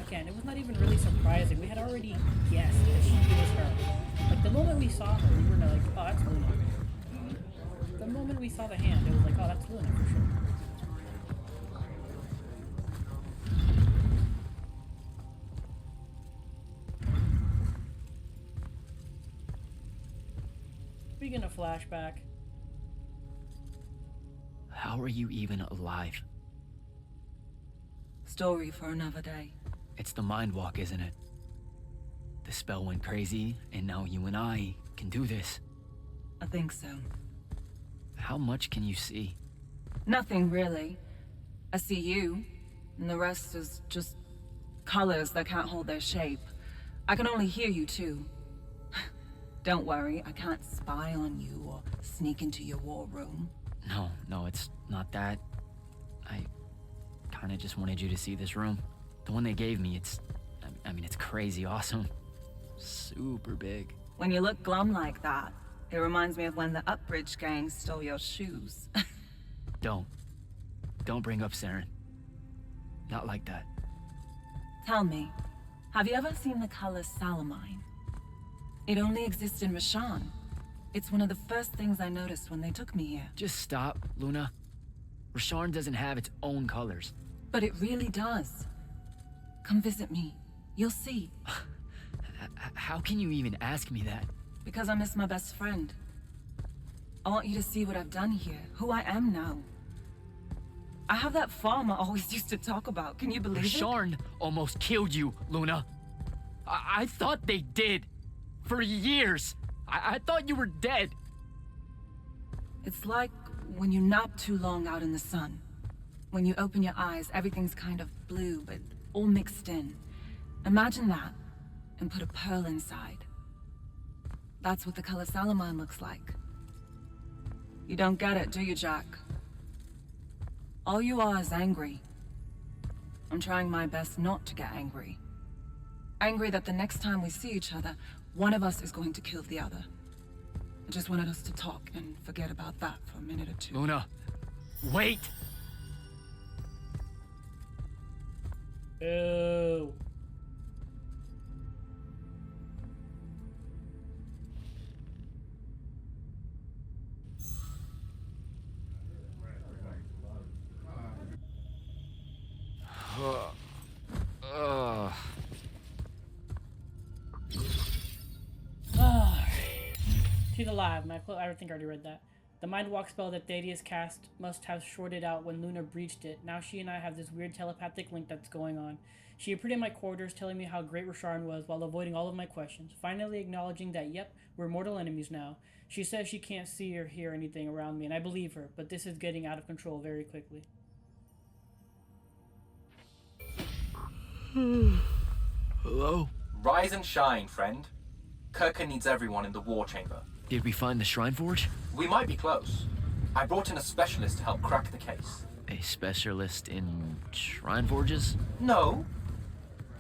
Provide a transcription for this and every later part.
again, it was not even really surprising. We had already guessed that it was her. Like, the moment we saw her, we were like, oh, that's Luna. The moment we saw the hand, it was like, oh, that's Luna for sure. Speaking of flashback. How are you even alive? Story for another day. It's the mind walk, isn't it? The spell went crazy, and now you and I can do this. I think so. How much can you see? Nothing really. I see you, and the rest is just colors that can't hold their shape. I can only hear you too. Don't worry, I can't spy on you or sneak into your war room. No, it's not that. I kinda just wanted you to see this room. The one they gave me, it's crazy awesome. Super big. When you look glum like that, it reminds me of when the Upbridge gang stole your shoes. Don't bring up Saren. Not like that. Tell me, have you ever seen the color Salamine? It only exists in Rasharn. It's one of the first things I noticed when they took me here. Just stop, Luna. Rasharn doesn't have its own colors. But it really does. Come visit me. You'll see. How can you even ask me that? Because I miss my best friend. I want you to see what I've done here, who I am now. I have that farm I always used to talk about. Can you believe it? Rasharn almost killed you, Luna. I thought they did. For years. I thought you were dead. It's like when you nap too long out in the sun. When you open your eyes, everything's kind of blue, but all mixed in. Imagine that, and put a pearl inside. That's what the color Salamine looks like. You don't get it, do you, Jack? All you are is angry. I'm trying my best not to get angry. Angry that the next time we see each other, one of us is going to kill the other. I just wanted us to talk and forget about that for a minute or two. Luna, wait! Ew. To the lab. I think I already read that. The mind walk spell that Thaddeus cast must have shorted out when Luna breached it. Now she and I have this weird telepathic link that's going on. She appeared in my quarters telling me how great Rasharn was while avoiding all of my questions, finally acknowledging that, yep, we're mortal enemies now. She says she can't see or hear anything around me, and I believe her, but this is getting out of control very quickly. Hello? Rise and shine, friend. Kirka needs everyone in the war chamber. Did we find the Shrine Forge? We might be close. I brought in a specialist to help crack the case. A specialist in Shrine Forges? No.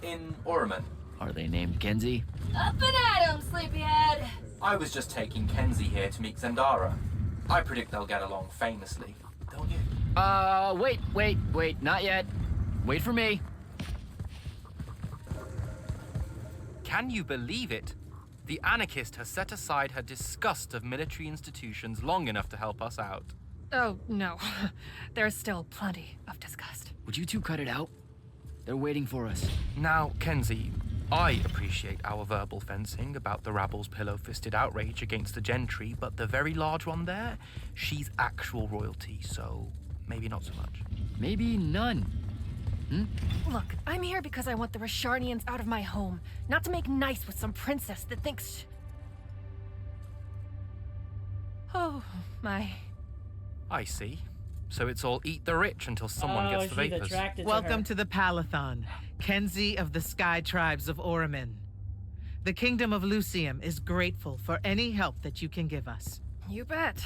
In Orman. Are they named Kenzie? Up and at 'em, sleepyhead! I was just taking Kenzie here to meet Zendara. I predict they'll get along famously, don't you? Wait, not yet. Wait for me. Can you believe it? The anarchist has set aside her disgust of military institutions long enough to help us out. Oh, no. There's still plenty of disgust. Would you two cut it out? They're waiting for us. Now, Kenzie, I appreciate our verbal fencing about the rabble's pillow-fisted outrage against the gentry, but the very large one there, she's actual royalty, so maybe not so much. Maybe none. Look, I'm here because I want the Rasharnians out of my home, not to make nice with some princess that thinks... Oh, my... I see. So it's all eat the rich until someone gets the she's vapors. attracted Welcome to to the Palathon, Kenzie of the Sky Tribes of Oramin. The Kingdom of Lucium is grateful for any help that you can give us. You bet.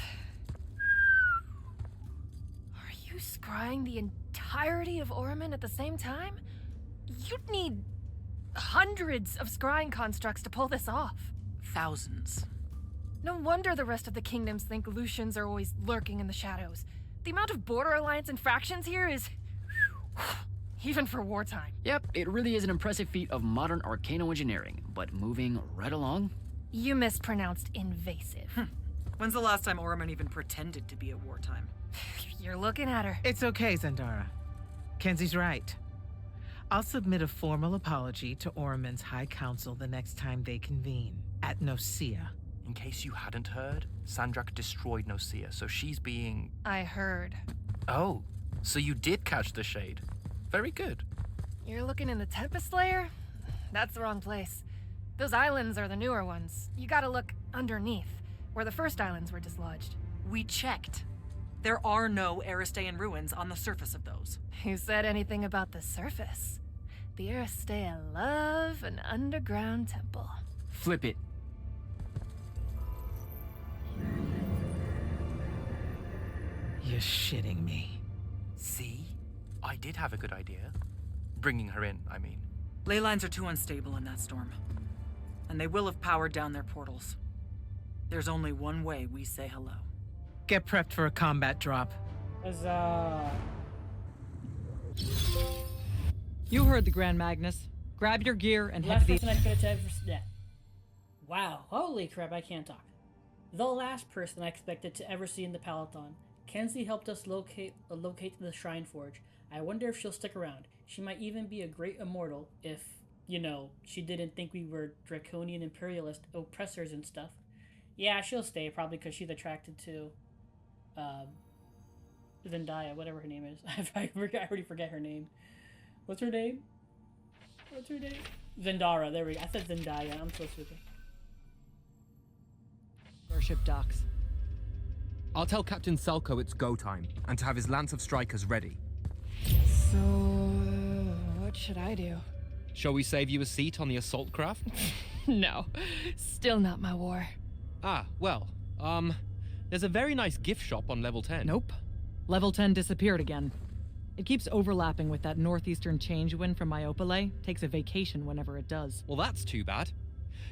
Are you scrying the entirety of Oramin at the same time? You'd need hundreds of scrying constructs to pull this off. Thousands. No wonder the rest of the kingdoms think Lucians are always lurking in the shadows. The amount of border alliance and factions here is... even for wartime. Yep, it really is an impressive feat of modern arcano engineering, but moving right along? You mispronounced invasive. When's the last time Orman even pretended to be at wartime? You're looking at her. It's okay, Zendara. Kenzie's right. I'll submit a formal apology to Orman's High Council the next time they convene, at Nosea. In case you hadn't heard, Sandrak destroyed Nosea, so she's being... I heard. Oh, so you did catch the shade. Very good. You're looking in the Tempest Layer? That's the wrong place. Those islands are the newer ones. You gotta look underneath, where the first islands were dislodged. We checked. There are no Aristean ruins on the surface of those. Who said anything about the surface? The Aristeia love an underground temple. Flip it. You're shitting me. See? I did have a good idea. Bringing her in, I mean. Ley lines are too unstable in that storm. And they will have powered down their portals. There's only one way we say hello. Get prepped for a combat drop. Huzzah. You heard the Grand Magnus. Grab your gear and head Last to person the... I expected to ever yeah. Wow, holy crap, I can't talk. The last person I expected to ever see in the Peloton. Kenzie helped us locate the Shrine Forge. I wonder if she'll stick around. She might even be a great immortal if, you know, she didn't think we were draconian imperialist oppressors and stuff. Yeah, she'll stay, probably because she's attracted to Zendaya, whatever her name is. I already forget her name. What's her name? Zendara, there we go. I said Zendaya, I'm so stupid. Airship docks. I'll tell Captain Selko it's go time, and to have his lance of strikers ready. So, what should I do? Shall we save you a seat on the assault craft? No, still not my war. Ah, well, there's a very nice gift shop on level 10. Nope. Level 10 disappeared again. It keeps overlapping with that northeastern change wind from Myopole. Takes a vacation whenever it does. Well, that's too bad.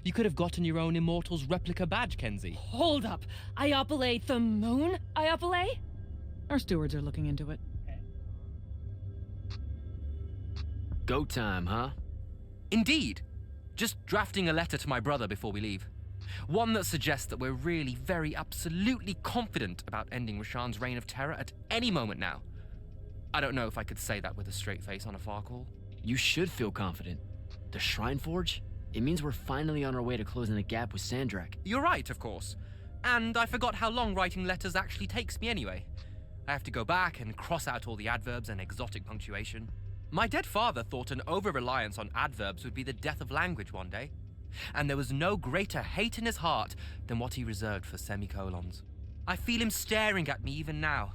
You could have gotten your own Immortals replica badge, Kenzie. Hold up! Iopole the moon? Iopole? Our stewards are looking into it. Go time, huh? Indeed. Just drafting a letter to my brother before we leave. One that suggests that we're really very absolutely confident about ending Rashawn's reign of terror at any moment now. I don't know if I could say that with a straight face on a Farcall. You should feel confident. The Shrine Forge? It means we're finally on our way to closing the gap with Sandrak. You're right, of course. And I forgot how long writing letters actually takes me anyway. I have to go back and cross out all the adverbs and exotic punctuation. My dead father thought an over-reliance on adverbs would be the death of language one day. And there was no greater hate in his heart than what he reserved for semicolons. I feel him staring at me even now,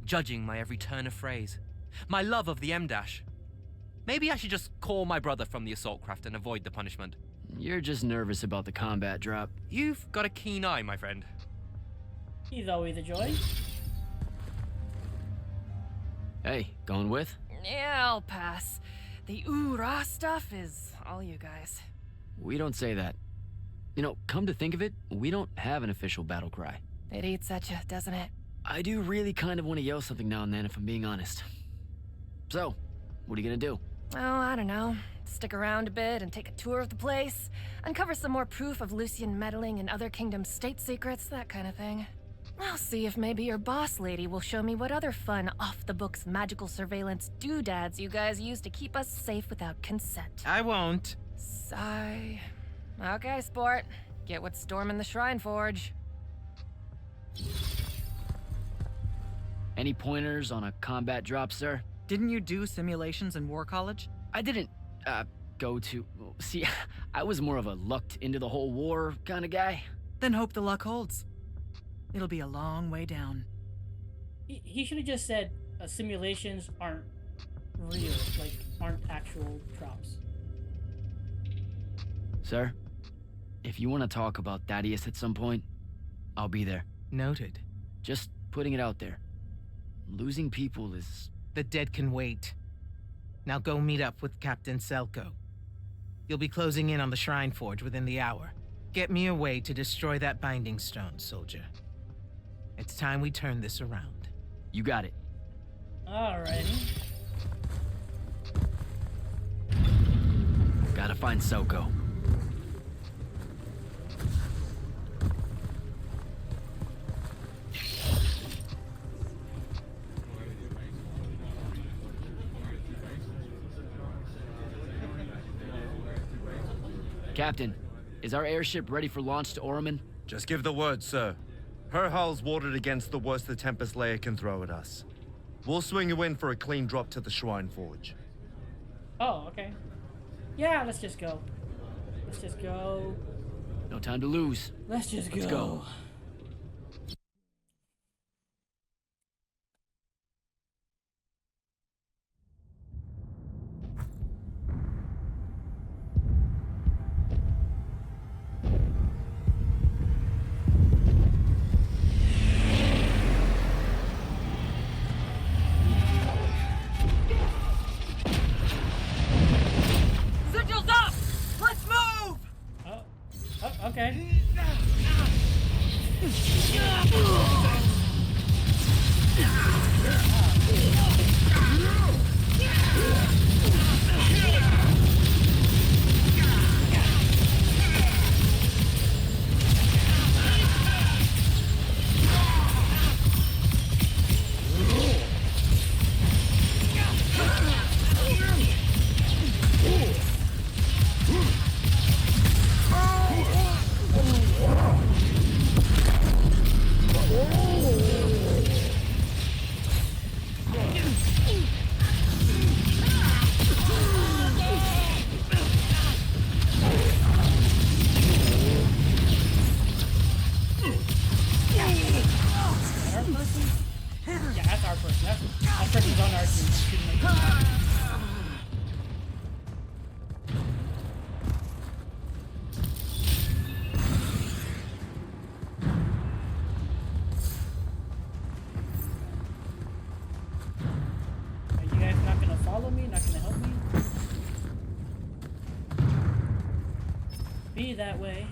judging my every turn of phrase, my love of the M-dash. Maybe I should just call my brother from the assault craft and avoid the punishment. You're just nervous about the combat drop. You've got a keen eye, my friend. He's always a joy. Hey, going with? Yeah, I'll pass. The ooh-rah stuff is all you guys. We don't say that. You know, come to think of it, we don't have an official battle cry. It eats at you, doesn't it? I do really kind of want to yell something now and then, if I'm being honest. So, what are you gonna do? Oh, I don't know. Stick around a bit and take a tour of the place. Uncover some more proof of Lucian meddling in other kingdoms' state secrets, that kind of thing. I'll see if maybe your boss lady will show me what other fun, off-the-books magical surveillance doodads you guys use to keep us safe without consent. I won't. Sigh. Okay, sport. Get what's storming the Shrine Forge. Any pointers on a combat drop, sir? Didn't you do simulations in War College? I didn't, go to... See, I was more of a lucked into the whole war kind of guy. Then hope the luck holds. It'll be a long way down. He should have just said simulations aren't real, like aren't actual drops. Sir, if you want to talk about Thaddeus at some point, I'll be there. Noted. Just putting it out there. Losing people is... The dead can wait. Now go meet up with Captain Selko. You'll be closing in on the Shrine Forge within the hour. Get me a way to destroy that binding stone, soldier. It's time we turn this around. You got it. Alrighty. find Soko. Captain, is our airship ready for launch to Orman? Just give the word, sir. Her hull's warded against the worst the Tempest layer can throw at us. We'll swing you in for a clean drop to the Shrine Forge. Oh, okay. Yeah, let's just go. Let's just go. No time to lose. Let's just go. Let's go. Sigils up! Let's move! Oh, okay. Yeah, that's our person. That's person's on our team. Are you guys not gonna follow me? Not gonna help me? Be that way.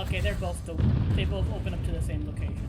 Okay, they both open up to the same location.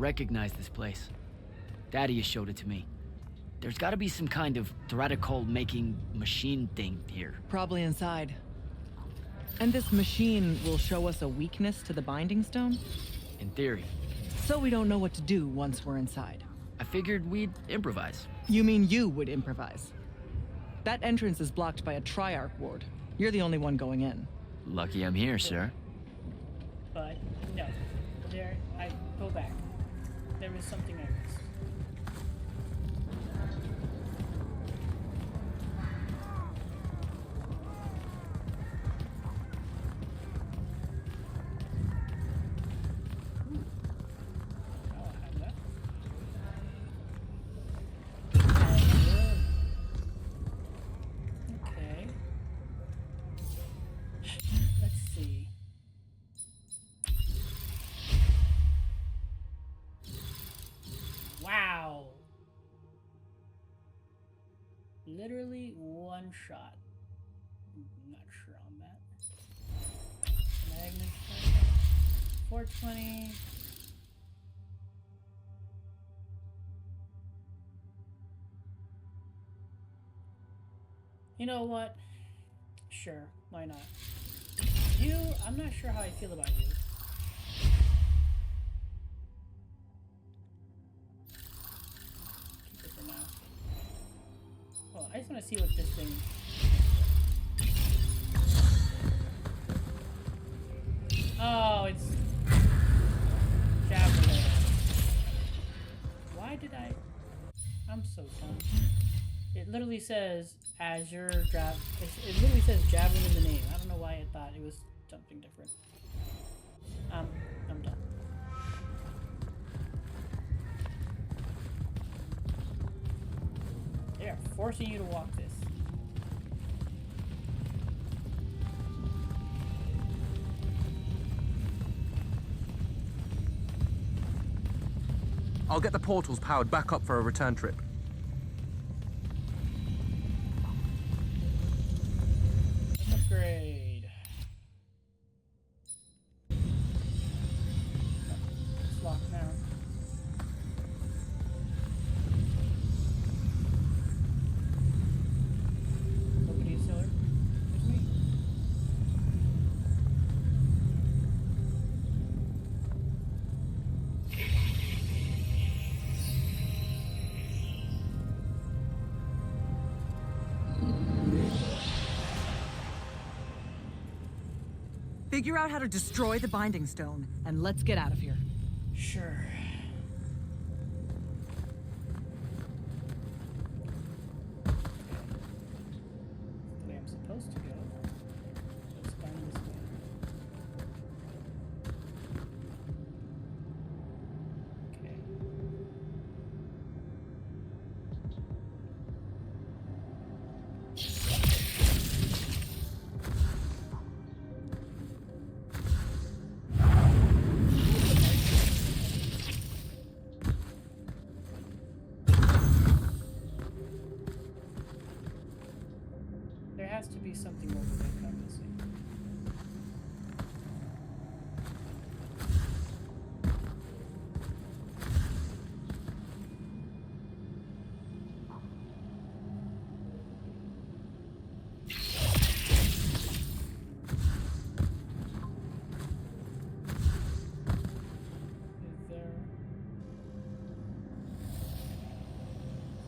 recognize this place. Daddy has showed it to me. There's gotta be some kind of Threadicol-making machine thing here. Probably inside. And this machine will show us a weakness to the Binding Stone? In theory. So we don't know what to do once we're inside. I figured we'd improvise. You mean you would improvise? That entrance is blocked by a Triarch ward. You're the only one going in. Lucky I'm here, sir. But, no. I go back. There was something I missed. Okay. Let's see. Wow. Literally one shot. Not sure on that. Magnus 420. You know what? Sure, why not? You, I'm not sure how I feel about you. Keep it for now. Well, I just want to see what this thing. Oh, it's javelin. Why did I? I'm so dumb. It literally says Azure Jav. It literally says Javelin in the name. I don't know why I thought it was something different. I'm done. They are forcing you to walk this. I'll get the portals powered back up for a return trip. Upgrade. It's locked now. Nobody is seller. It's me. Figure out how to destroy the Binding Stone. And let's get out of here. Sure. The way I'm supposed to go. Let's find this way. Okay. There has to be something over there that I'm missing.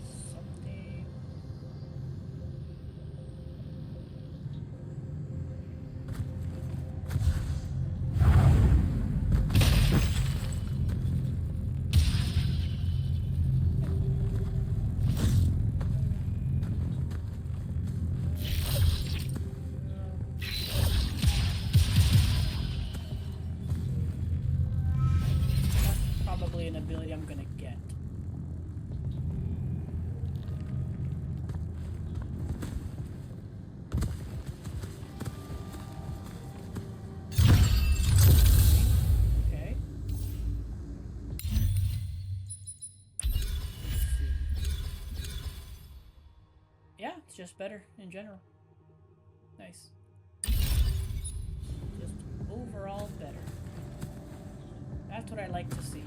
Is there something? That's probably an ability I'm gonna get. Okay. Yeah, it's just better in general. Nice. Just overall better. That's what I like to see.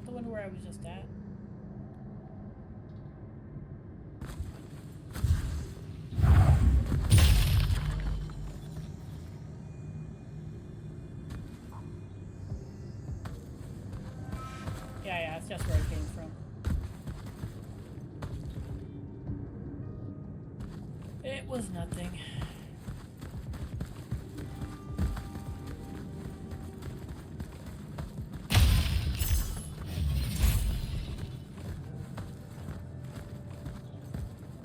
that the one where I was just at? Yeah, that's just where I came from. It was nothing.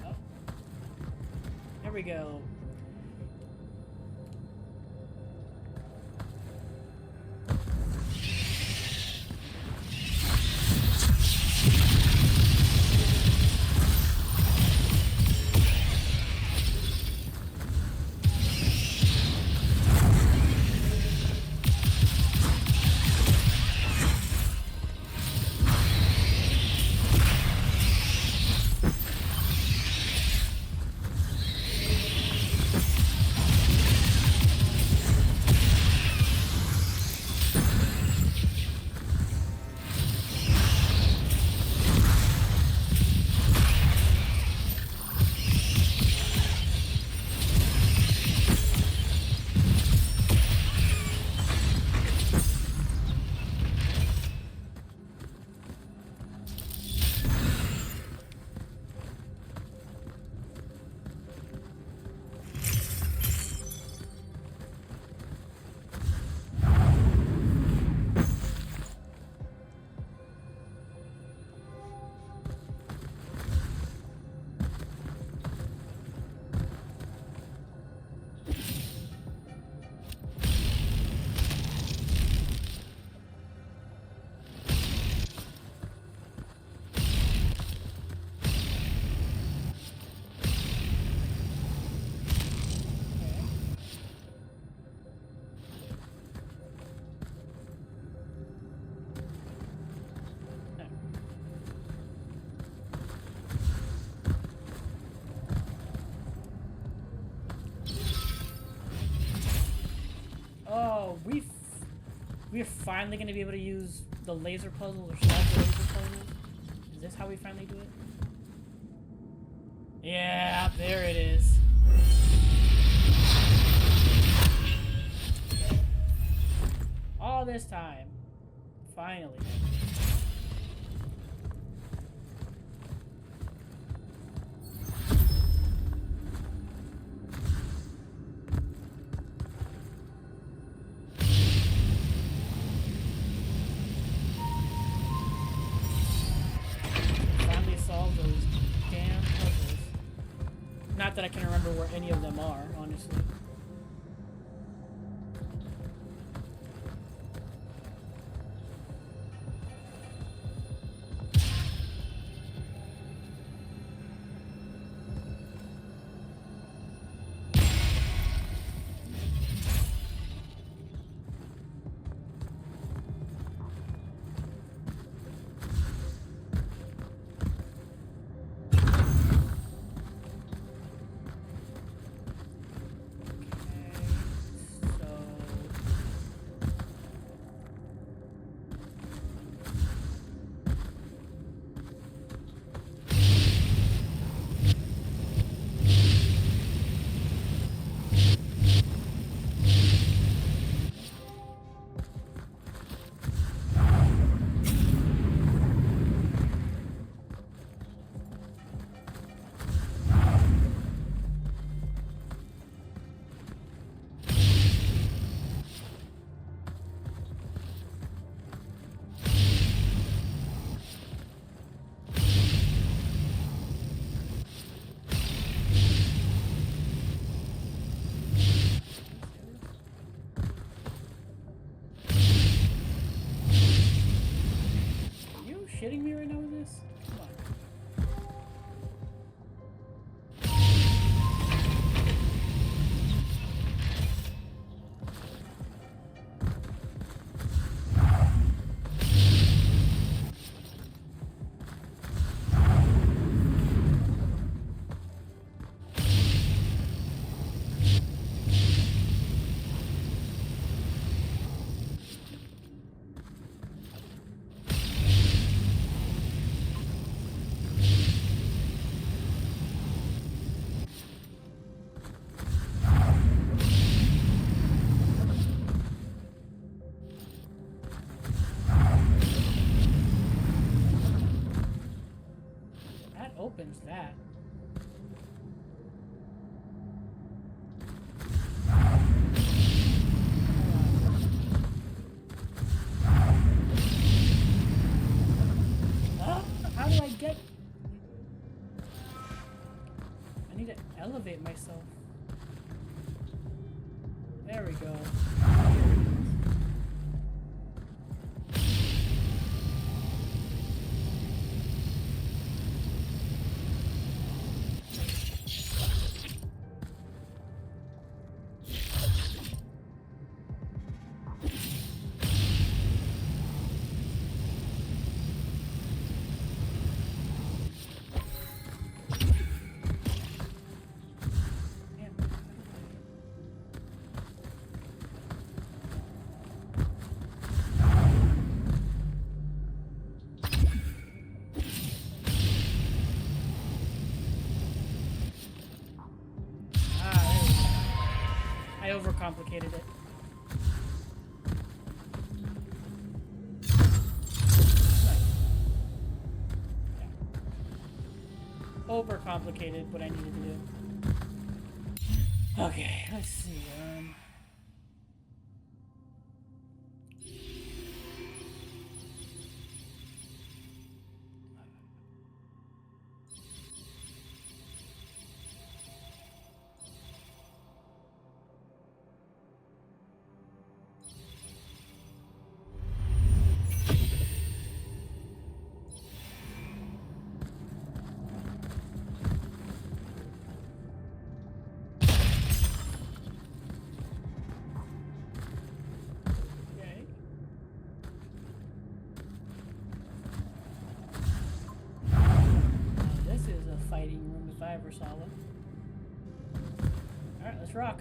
Oh. There we go. Oh, we're finally gonna be able to use the laser puzzle or solve the laser puzzle. Is this how we finally do it? Yeah, there it is. All this time. Finally. Not that I can remember where any of them are, honestly. Shitting me right now with this? Come on. There's that. How do I get... I need to elevate myself. There we go. I overcomplicated it. Yeah. Overcomplicated what I needed to do. Okay, let's see. Fighting room if I ever saw one. Alright, let's rock.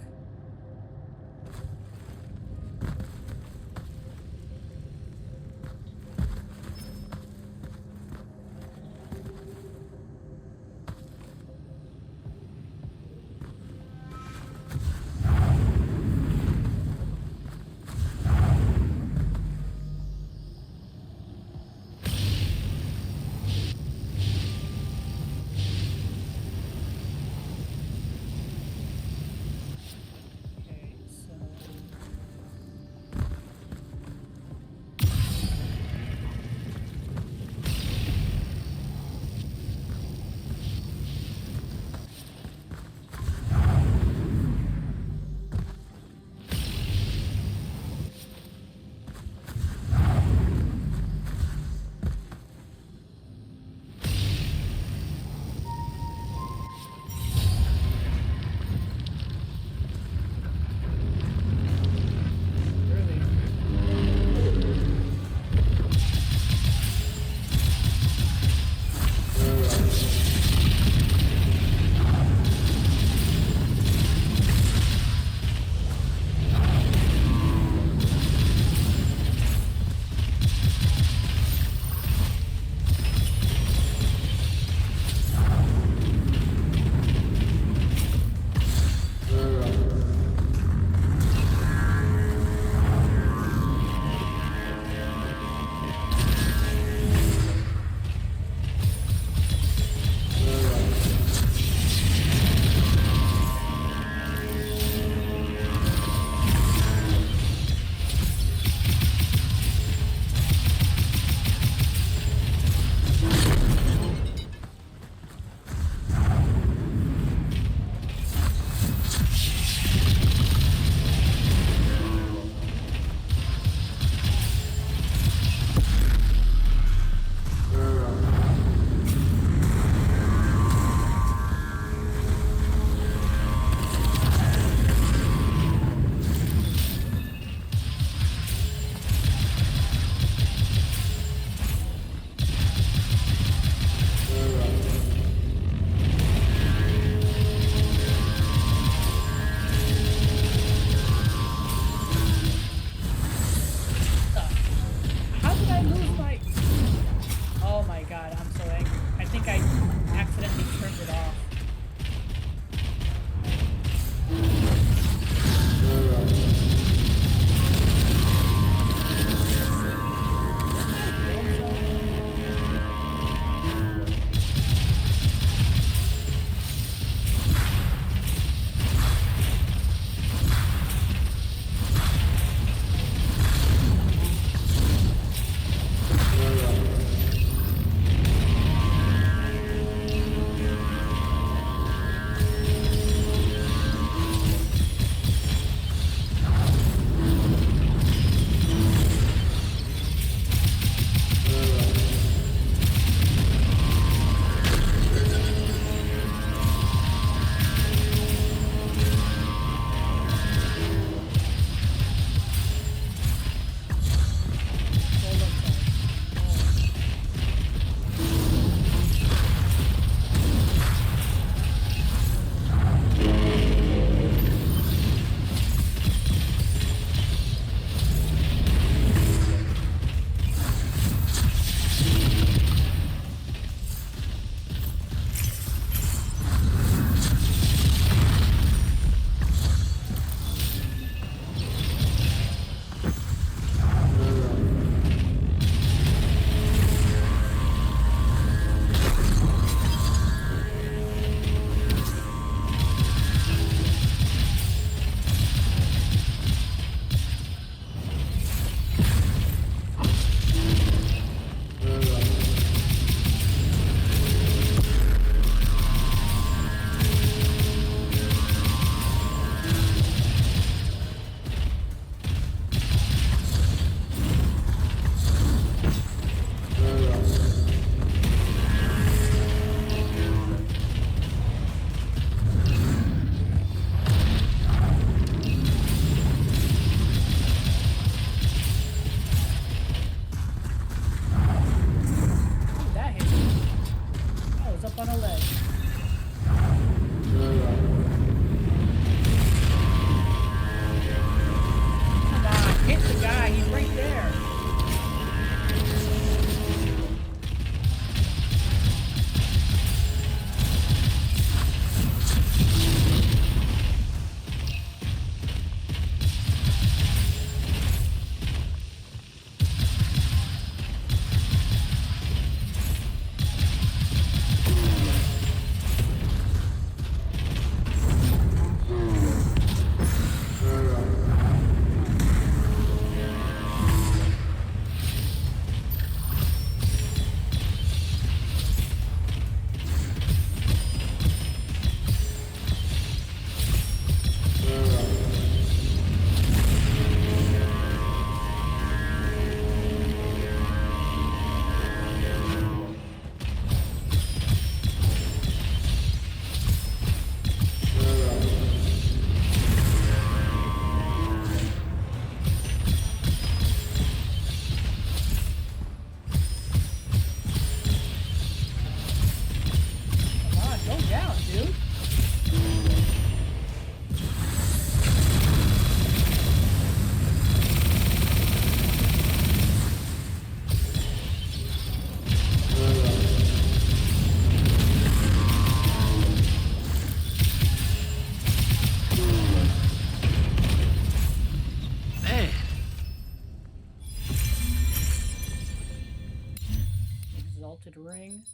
exalted ring.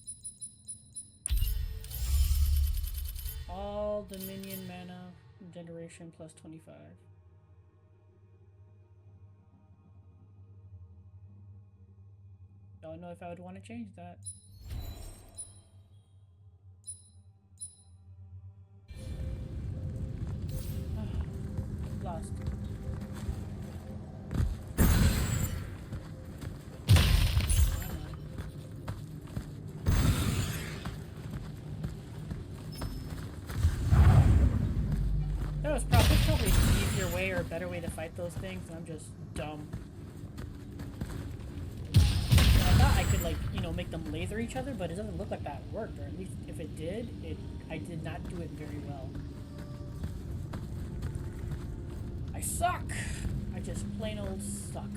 All Dominion mana generation plus 25. Don't know if I would want to change that. Lost. There's probably an easier way or a better way to fight those things, and I'm just dumb. And I thought I could, like, you know, make them laser each other, but it doesn't look like that worked, or at least if it did, I did not do it very well. I suck! I just plain old suck.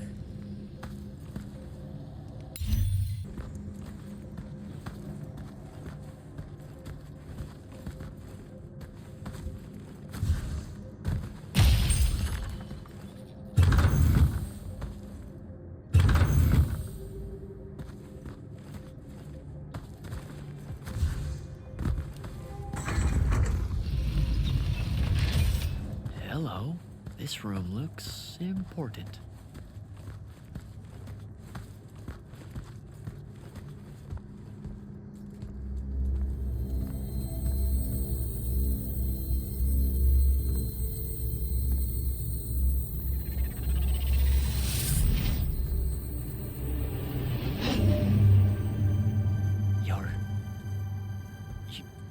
Hello. This room looks important.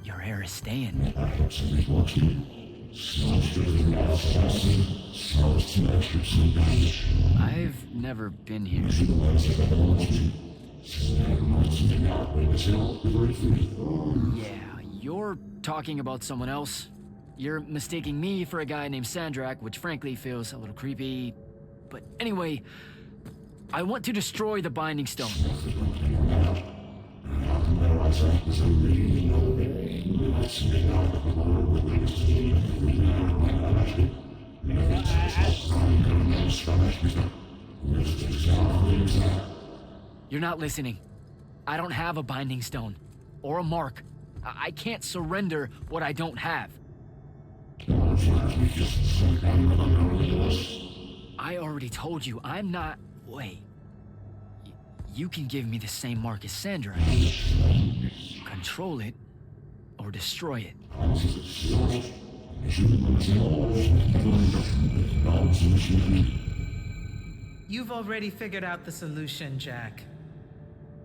Your hair is staying. I've never been here. Yeah, you're talking about someone else. You're mistaking me for a guy named Sandrak, which frankly feels a little creepy. But anyway, I want to destroy the Binding Stone. You're not listening. I don't have a Binding Stone. Or a mark. I can't surrender what I don't have. I already told you, I'm not... Wait. You can give me the same mark as Sandra. Control it, or destroy it. You've already figured out the solution, Jack.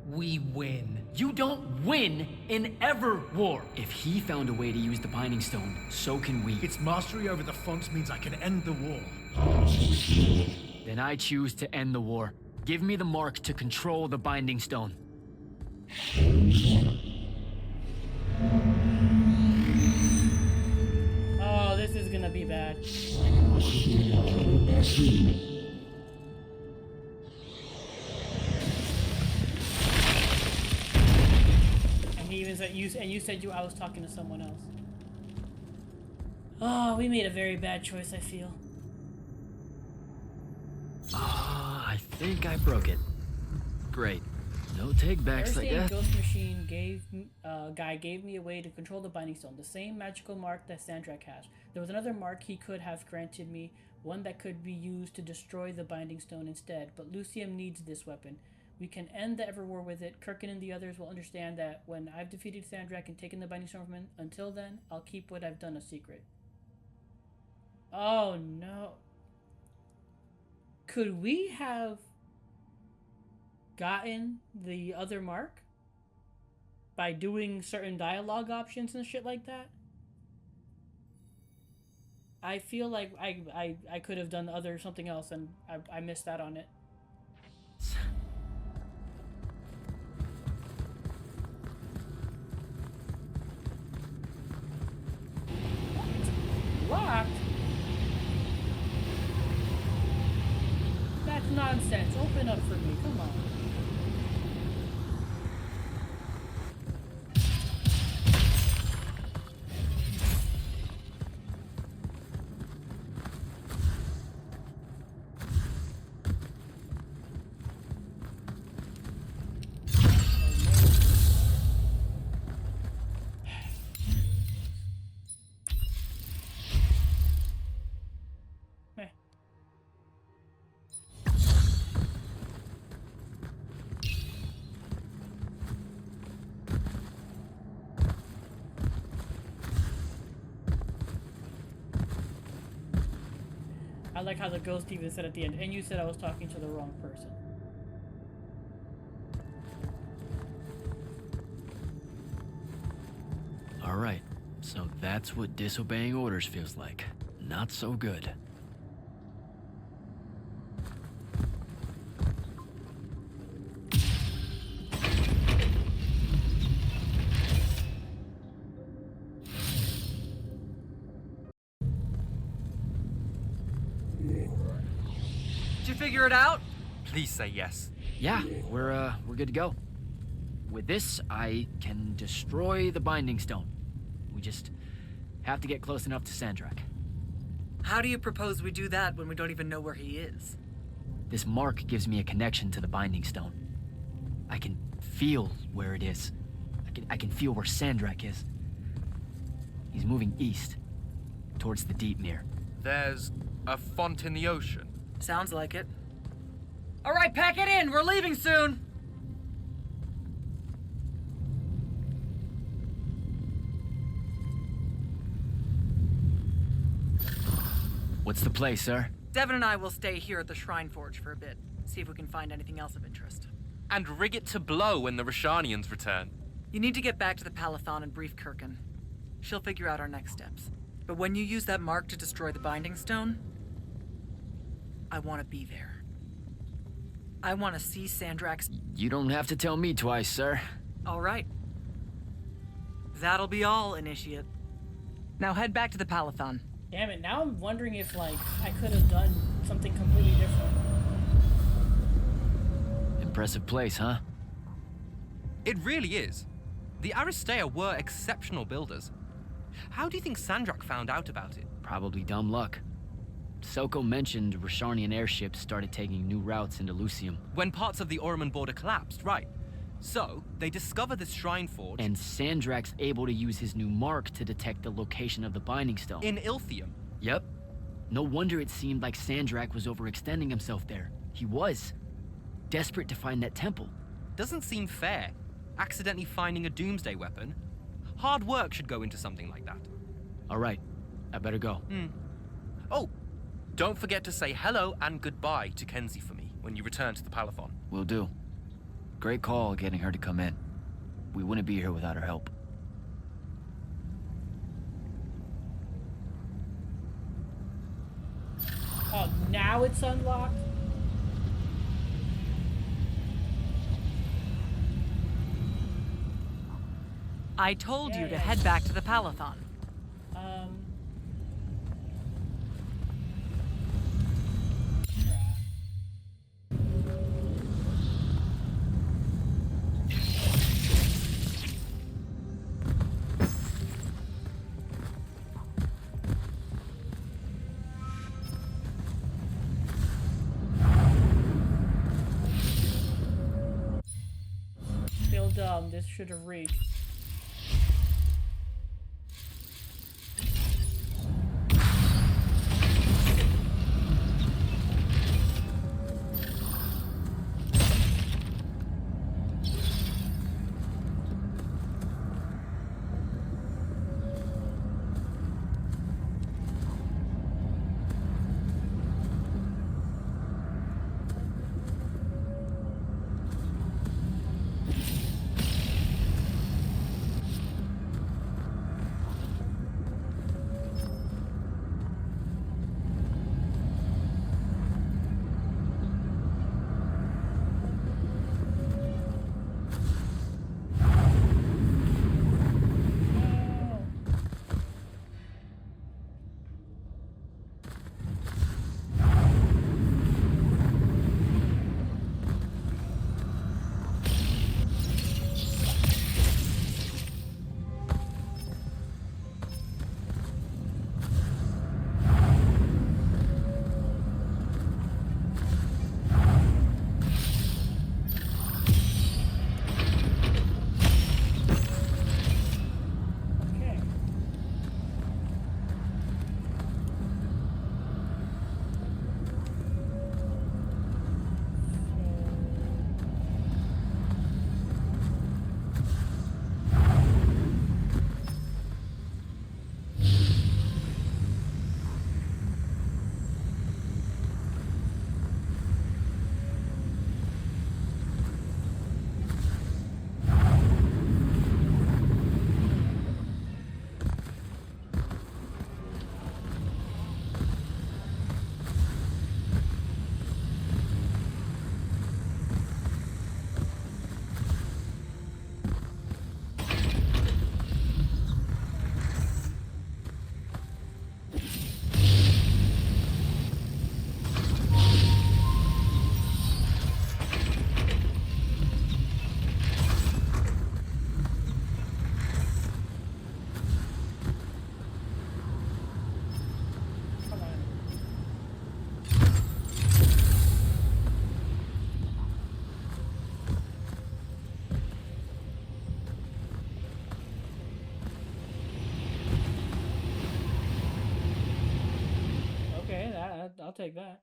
We win. You don't win in ever war. If he found a way to use the Binding Stone, so can we. Its mastery over the font means I can end the war. Then I choose to end the war. Give me the mark to control the Binding Stone. Oh, this is gonna be bad. And he even said you said I was talking to someone else. Oh, we made a very bad choice, I feel. I think I broke it. Great. No take-backs, I guess. Ghost Machine guy gave me a way to control the Binding Stone, the same magical mark that Sandrak has. There was another mark he could have granted me, one that could be used to destroy the Binding Stone instead, but Lucium needs this weapon. We can end the Everwar with it. Kirkin and the others will understand that when I've defeated Sandrak and taken the Binding Stone from him. Until then, I'll keep what I've done a secret. Oh no. Could we have gotten the other mark by doing certain dialogue options and shit like that? I feel like I could have done something else, and I missed out on it. Locked? That's nonsense. Open up for me. Come on. I like how the ghost even said at the end, and you said I was talking to the wrong person. Alright, so that's what disobeying orders feels like. Not so good. Did you figure it out? Please say yes. Yeah, we're good to go. With this, I can destroy the Binding Stone. We just have to get close enough to Sandrak. How do you propose we do that when we don't even know where he is? This mark gives me a connection to the Binding Stone. I can feel where it is. I can feel where Sandrak is. He's moving east, towards the Deep Mere. There's a font in the ocean. Sounds like it. All right, pack it in. We're leaving soon. What's the play, sir? Devin and I will stay here at the Shrine Forge for a bit. See if we can find anything else of interest. And rig it to blow when the Rashanians return. You need to get back to the Palathon and brief Kirkin. She'll figure out our next steps. But when you use that mark to destroy the Binding Stone, I want to be there. I want to see Sandrak's... You don't have to tell me twice, sir. All right. That'll be all, Initiate. Now head back to the Palathon. Damn it, now I'm wondering if, like, I could have done something completely different. Impressive place, huh? It really is. The Aristea were exceptional builders. How do you think Sandrak found out about it? Probably dumb luck. Selko mentioned Rasharnian airships started taking new routes into Lucium. When parts of the Orman border collapsed, right. So, they discover this Shrine Forge... And Sandrak's able to use his new mark to detect the location of the Binding Stone. in Ilthium. Yep. No wonder it seemed like Sandrak was overextending himself there. He was. Desperate to find that temple. Doesn't seem fair. Accidentally finding a doomsday weapon. Hard work should go into something like that. Alright, I better go. Oh, don't forget to say hello and goodbye to Kenzie for me when you return to the Palathon. Will do. Great call getting her to come in. We wouldn't be here without her help. Oh, now it's unlocked? I told you to Yeah. head back to the Palathon. Feel dumb, this should have reached. I'll take that.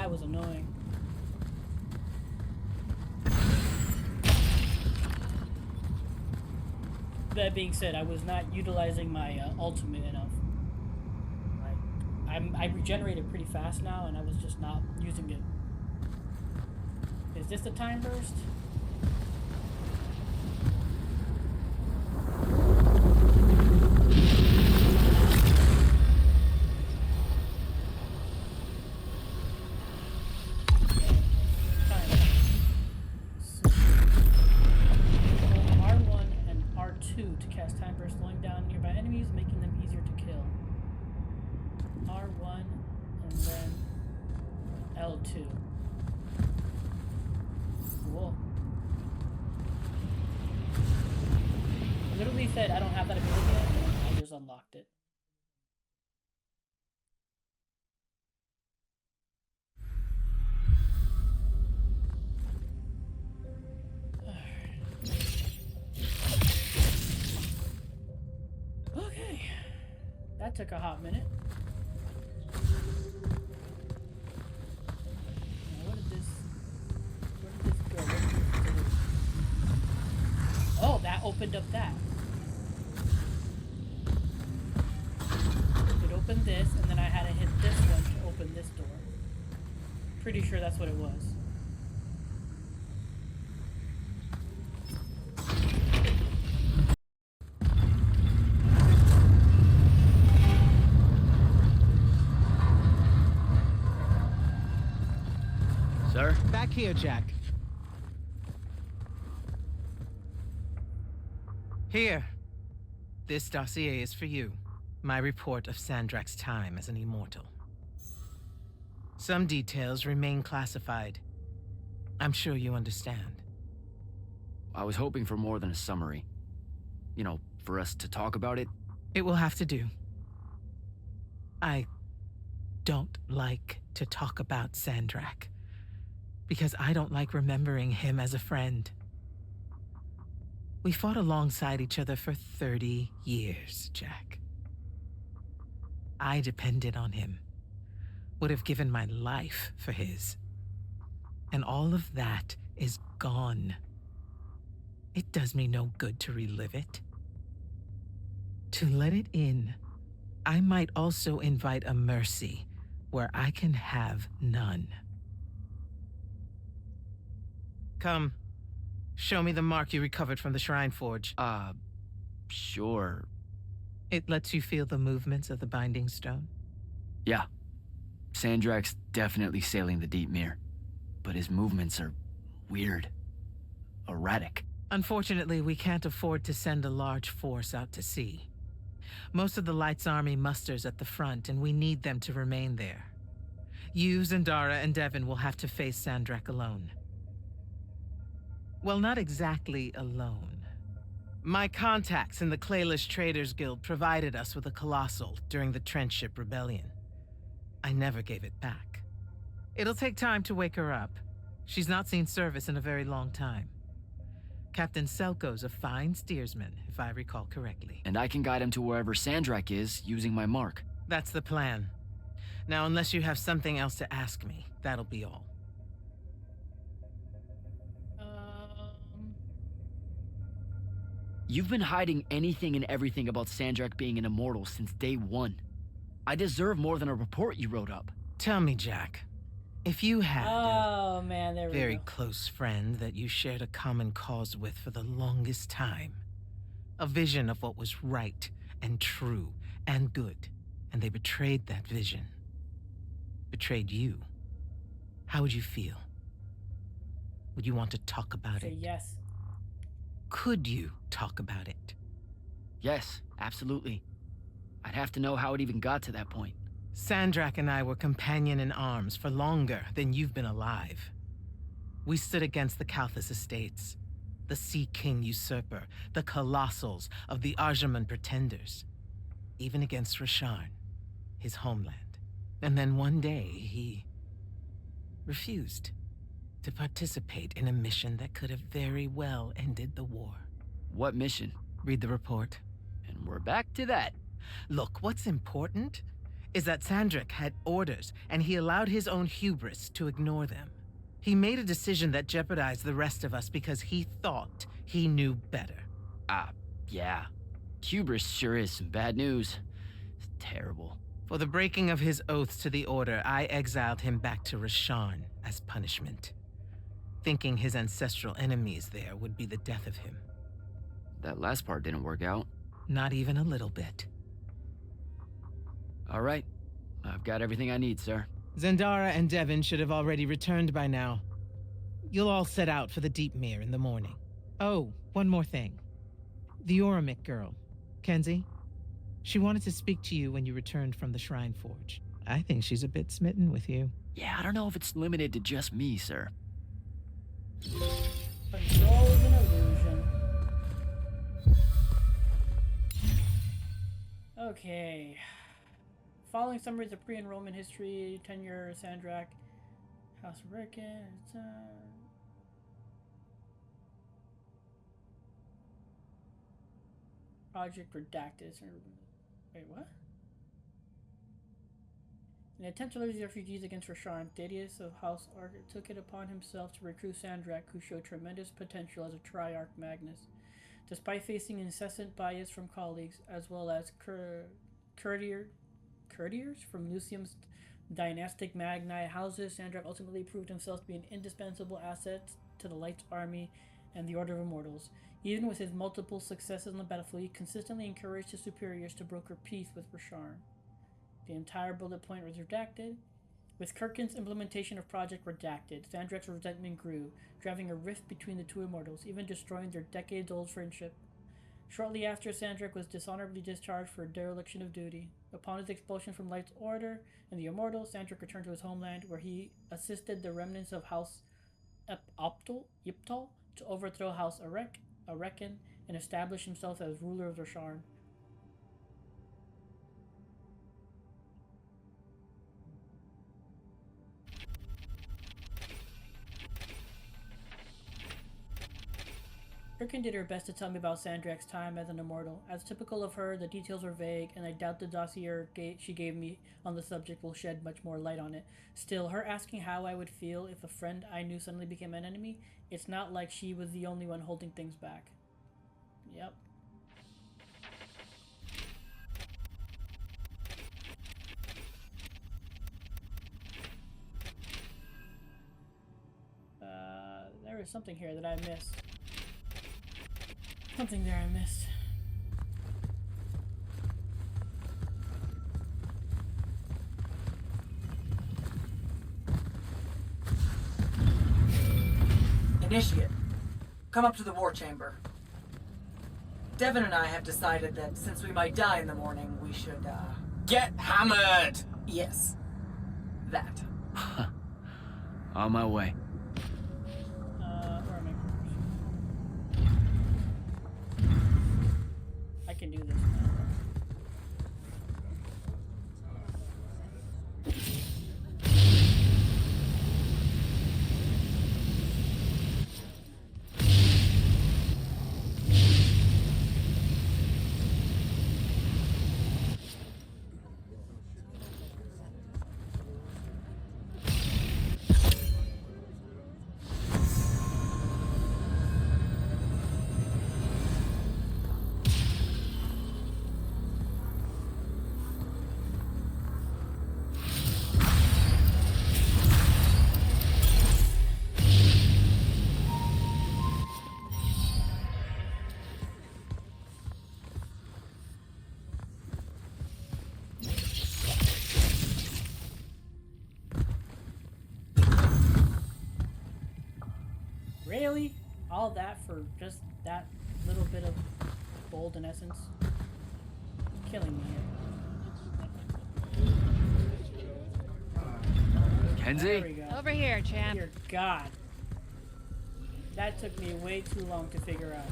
That was annoying. That being said, I was not utilizing my ultimate enough. I regenerated pretty fast now, and I was just not using it. Is this the time burst? R1 and R2 to cast time burst, slowing down nearby enemies, making them easier to kill. R1 and then L2. Cool. It literally said I don't have that ability yet, and I just unlocked it. Okay. That took a hot minute. Where did this go? Oh, that opened up that. It opened this, and then I had to hit this one to open this door. Pretty sure that's what it was. Sir? Back here, Jack. Here. This dossier is for you. My report of Sandrak's time as an immortal. Some details remain classified. I'm sure you understand. I was hoping for more than a summary. You know, for us to talk about it. It will have to do. I don't like to talk about Sandrak, because I don't like remembering him as a friend. We fought alongside each other for 30 years, Jack. I depended on him, would have given my life for his. And all of that is gone. It does me no good to relive it. To let it in, I might also invite a mercy where I can have none. Come, show me the mark you recovered from the Shrine Forge. Sure. It lets you feel the movements of the Binding Stone? Yeah. Sandrak's definitely sailing the deep mirror, but his movements are weird. Erratic. Unfortunately, we can't afford to send a large force out to sea. Most of the Light's army musters at the front, and we need them to remain there. You, Zendara, and Devon will have to face Sandrak alone. Well, not exactly alone. My contacts in the Clayless Traders Guild provided us with a Colossal during the Trenchship Rebellion. I never gave it back. It'll take time to wake her up. She's not seen service in a very long time. Captain Selko's a fine steersman, if I recall correctly. And I can guide him to wherever Sandrak is using my mark. That's the plan. Now, unless you have something else to ask me, that'll be all. You've been hiding anything and everything about Sandrak being an immortal since day one. I deserve more than a report you wrote up. Tell me, Jack, if you had Oh man, there we very go. close friend that you shared a common cause with for the longest time, a vision of what was right and true and good, and they betrayed that vision, betrayed you, how would you feel? Would you want to talk about Say it? yes. Could you talk about it? Yes, absolutely. I'd have to know how it even got to that point. Sandrak and I were companion in arms for longer than you've been alive. We stood against the Kalthus estates, the Sea King usurper, the Colossals of the Arjaman Pretenders, even against Rasharn, his homeland. And then one day, he refused to participate in a mission that could have very well ended the war. What mission? Read the report. And we're back to that. Look, what's important is that Sandrak had orders, and he allowed his own hubris to ignore them. He made a decision that jeopardized the rest of us because he thought he knew better. Yeah. Hubris sure is some bad news. It's terrible. For the breaking of his oaths to the Order, I exiled him back to Rasharn as punishment, thinking his ancestral enemies there would be the death of him. That last part didn't work out. Not even a little bit. All right. I've got everything I need, sir. Zendara and Devin should have already returned by now. You'll all set out for the Deep Mere in the morning. Oh, one more thing. The Oromik girl, Kenzie. She wanted to speak to you when you returned from the Shrine Forge. I think she's a bit smitten with you. Yeah, I don't know if it's limited to just me, sir. Control is an illusion. Okay. Following summaries of pre-enrollment history, tenure, Sandrak, House of Rickon, Project Redacted. Wait, what? In an attempt to lure the refugees against Rasharn, Thaddeus of House Ark took it upon himself to recruit Sandrak, who showed tremendous potential as a Triarch Magnus. Despite facing incessant bias from colleagues, as well as courtiers from Lucium's dynastic Magni houses, Sandrak ultimately proved himself to be an indispensable asset to the Light's army and the Order of Immortals. Even with his multiple successes on the battlefield, he consistently encouraged his superiors to broker peace with Rasharn. The entire bullet point was redacted. With Kirkin's implementation of Project Redacted, Sandrak's resentment grew, driving a rift between the two immortals, even destroying their decades-old friendship. Shortly after, Sandrak was dishonorably discharged for dereliction of duty. Upon his expulsion from Light's Order and the Immortals, Sandrak returned to his homeland, where he assisted the remnants of House Yptal to overthrow House Arekin and establish himself as ruler of Rasharn. Kirkin did her best to tell me about Sandrak's time as an immortal. As typical of her, the details were vague, and I doubt the dossier she gave me on the subject will shed much more light on it. Still, her asking how I would feel if a friend I knew suddenly became an enemy, it's not like she was the only one holding things back. Yep. There is something here that I missed. Something there I missed. Initiate, come up to the war chamber. Devin and I have decided that since we might die in the morning, we should, Get hammered! Yes. That. On my way. Where am I? I can do this now. Really? All that for just that little bit of golden essence? Killing me here. Kenzie? There we go. Over here, champ. Dear God. That took me way too long to figure out.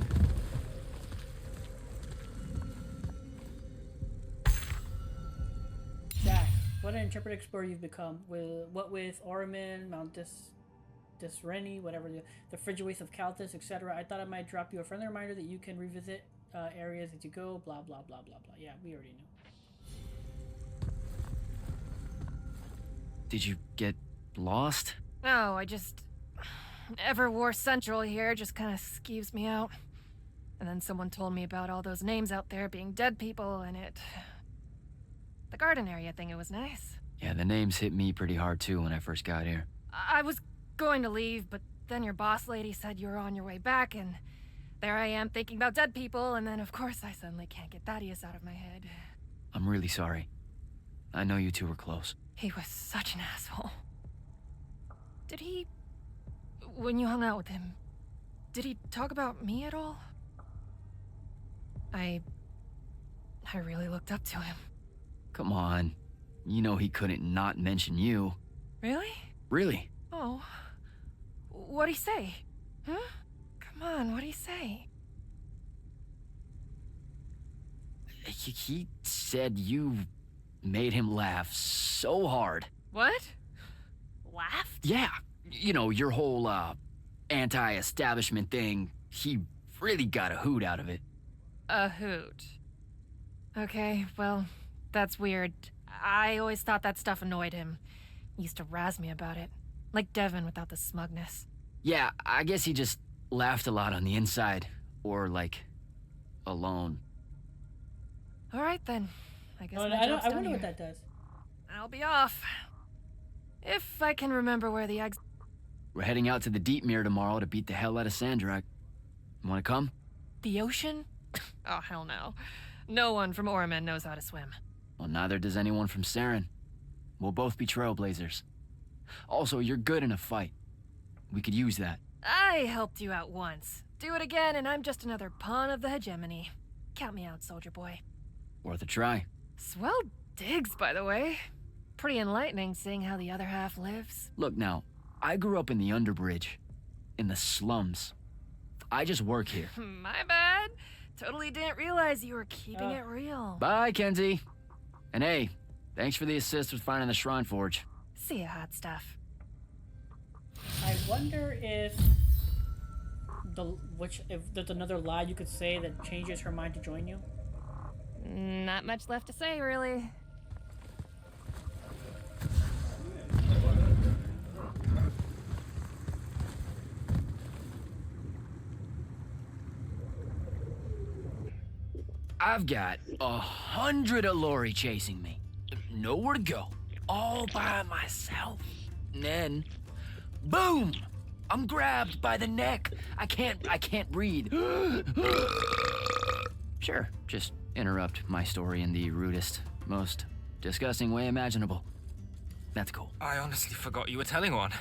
Zach, what an intrepid explorer you've become. With Orman, Mount Disreni, whatever, the Frigid of Kalthus, etc. I thought I might drop you a friendly reminder that you can revisit areas as you go, blah, blah, blah, blah, blah. Yeah, we already know. Did you get lost? No, I just... Everwar Central here just kind of skeeves me out. And then someone told me about all those names out there being dead people, and it... The garden area thing, it was nice. Yeah, the names hit me pretty hard too when I first got here. I was going to leave, but then your boss lady said you were on your way back, and there I am thinking about dead people, and then of course I suddenly can't get Thaddeus out of my head. I'm really sorry. I know you two were close. He was such an asshole. Did he... When you hung out with him, did he talk about me at all? I really looked up to him. Come on. You know he couldn't not mention you. Really? Really? Oh. What'd he say? Huh? Come on, what'd he say? He said you made him laugh so hard. What? Laughed? Yeah. You know, your whole, anti-establishment thing. He really got a hoot out of it. A hoot. Okay, well, that's weird. I always thought that stuff annoyed him. He used to razz me about it. Like Devin without the smugness. Yeah, I guess he just laughed a lot on the inside. Or, like, alone. Alright then. I guess Oh, my job's I done wonder here. what that does. I'll be off. If I can remember where the eggs... We're heading out to the Deep Mirror tomorrow to beat the hell out of Sandrak. Wanna come? The ocean? Oh, hell no. No one from Orman knows how to swim. Well, neither does anyone from Saren. We'll both be trailblazers. Also, you're good in a fight. We could use that. I helped you out once. Do it again and I'm just another pawn of the hegemony. Count me out, soldier boy. Worth a try. Swell digs, by the way. Pretty enlightening seeing how the other half lives. Look now, I grew up in the Underbridge. In the slums. I just work here. My bad. Totally didn't realize you were keeping it real. Bye, Kenzie. And hey, thanks for the assist with finding the Shrine Forge. See ya, hot stuff. I wonder if if there's another lie you could say that changes her mind to join you. Not much left to say, really. I've got 100 Alori chasing me. Nowhere to go. All by myself. And then, boom! I'm grabbed by the neck. I can't breathe. Sure, just interrupt my story in the rudest, most disgusting way imaginable. That's cool. I honestly forgot you were telling one.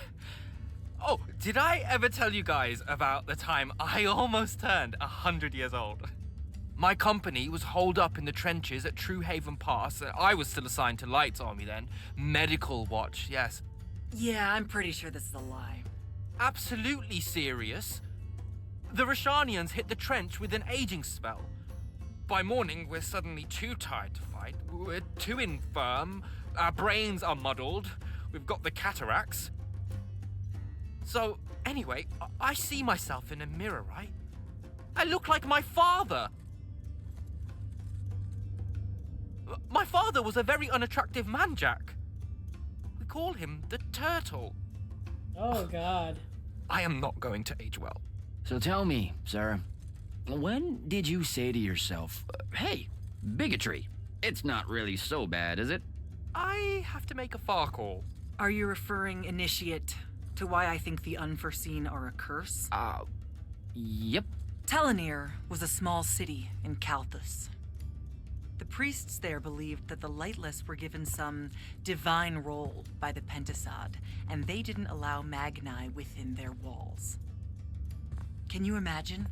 Oh, did I ever tell you guys about the time I almost turned 100 years old? My company was holed up in the trenches at True Haven Pass. I was still assigned to Light's army then. Medical watch, yes. Yeah, I'm pretty sure this is a lie. Absolutely serious. The Rashanians hit the trench with an aging spell. By morning, we're suddenly too tired to fight. We're too infirm. Our brains are muddled. We've got the cataracts. So, anyway, I see myself in a mirror, right? I look like my father. My father was a very unattractive man, Jack. We call him the Turtle. Oh, God. I am not going to age well. So tell me, Sarah, when did you say to yourself, hey, bigotry, it's not really so bad, is it? I have to make a far call. Are you referring, Initiate, to why I think the unforeseen are a curse? Yep. Telenir was a small city in Kalthus. The priests there believed that the Lightless were given some divine role by the Pentasod, and they didn't allow Magni within their walls. Can you imagine?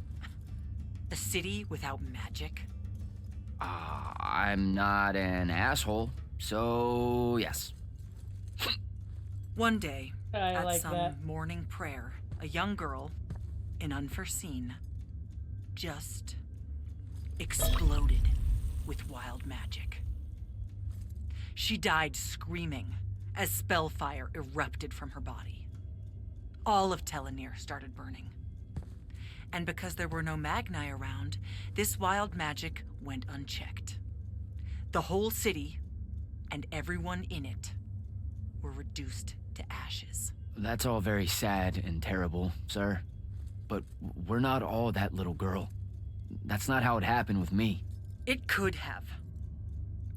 A city without magic? I'm not an asshole, so yes. One day, I at like some that. morning prayer, a young girl, in Unforeseen, just exploded with wild magic. She died screaming as spellfire erupted from her body. All of Telenir started burning. And because there were no Magni around, this wild magic went unchecked. The whole city, and everyone in it, were were reduced to ashes. That's all very sad and terrible, sir. But we're not all that little girl. That's not how it happened with me. It could have.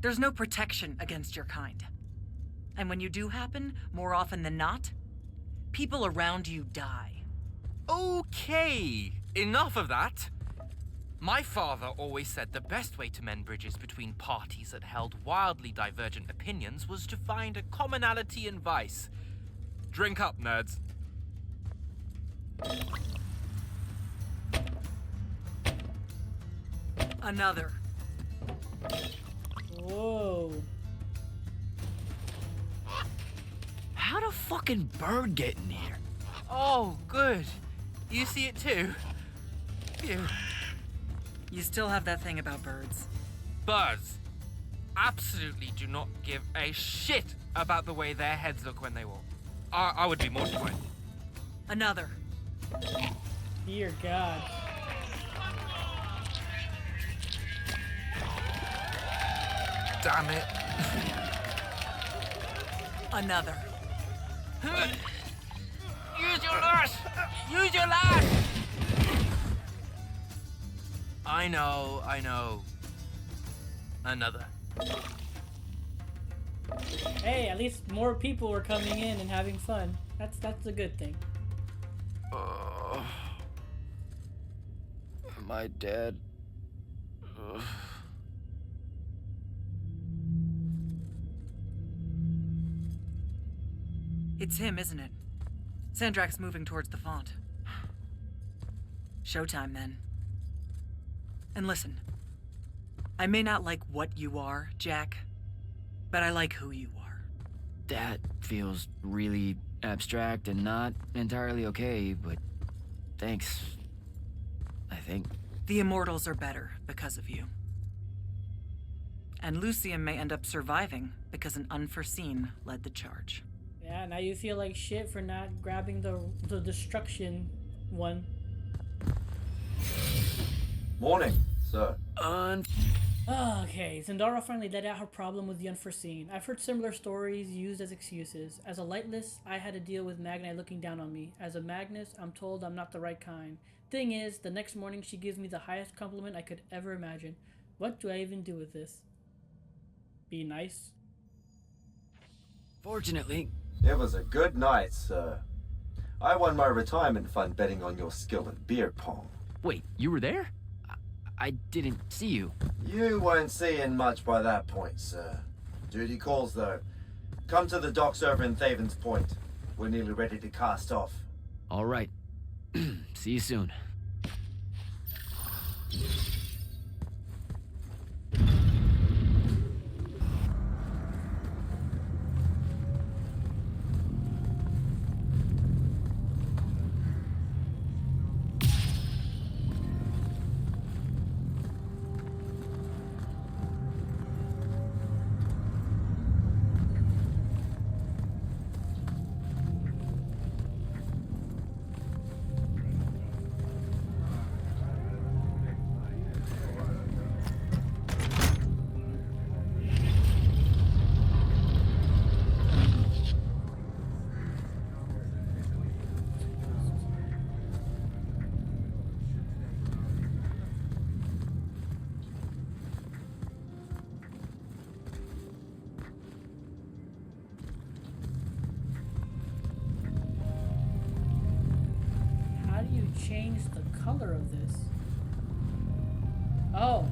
There's no protection against your kind. And when you do happen, more often than not, people around you die. Okay, enough of that. My father always said the best way to mend bridges between parties that held wildly divergent opinions was to find a commonality in vice. Drink up, nerds. Another. Whoa. How'd a fucking bird get in here? Oh, good. You see it too? Phew. You still have that thing about birds. Birds absolutely do not give a shit about the way their heads look when they walk. I would be mortified. Another. Dear God. Damn it. Another. Use your lash! Use your lash! I know. Another. Hey, at least more people are coming in and having fun. That's a good thing. Am I dead? It's him, isn't it? Sandrak's moving towards the font. Showtime, then. And listen, I may not like what you are, Jack, but I like who you are. That feels really abstract and not entirely okay, but thanks. I think. The Immortals are better because of you. And Lucian may end up surviving because an unforeseen led the charge. Yeah, now you feel like shit for not grabbing the destruction one. Morning, sir. Okay, Zendara finally let out her problem with the unforeseen. I've heard similar stories used as excuses. As a lightless, I had to deal with Magna looking down on me. As a Magnus, I'm told I'm not the right kind. Thing is, the next morning she gives me the highest compliment I could ever imagine. What do I even do with this? Be nice? Fortunately, it was a good night, sir. I won my retirement fund betting on your skill at beer pong. Wait, you were there? I didn't see you. You weren't seeing much by that point, sir. Duty calls, though. Come to the docks over in Thaven's Point. We're nearly ready to cast off. All right. See you soon. Change the color of this. Oh.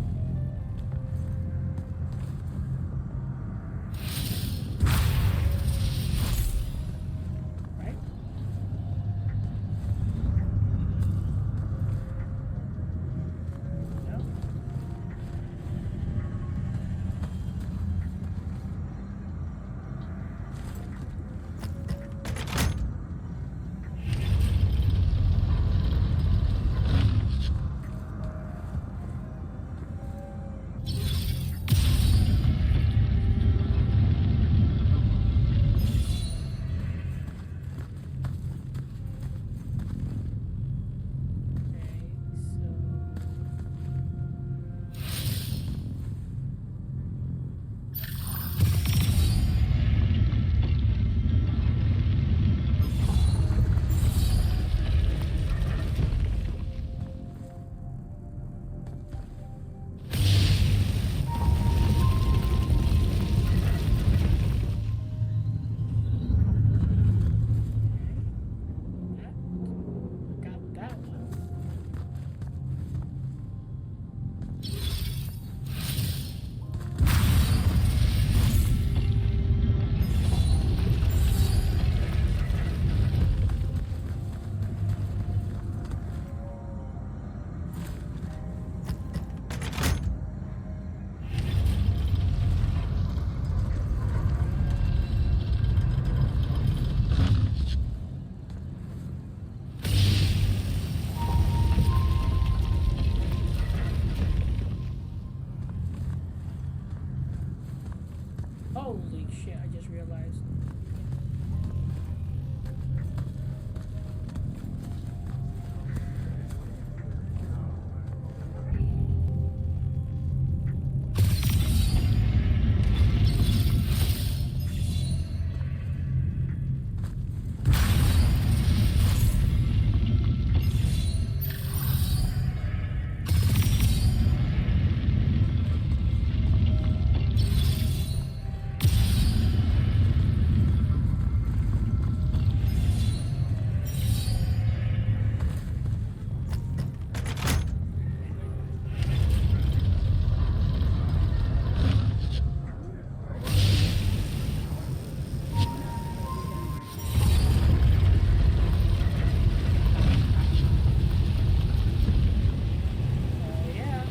Right? No. realized. Yeah.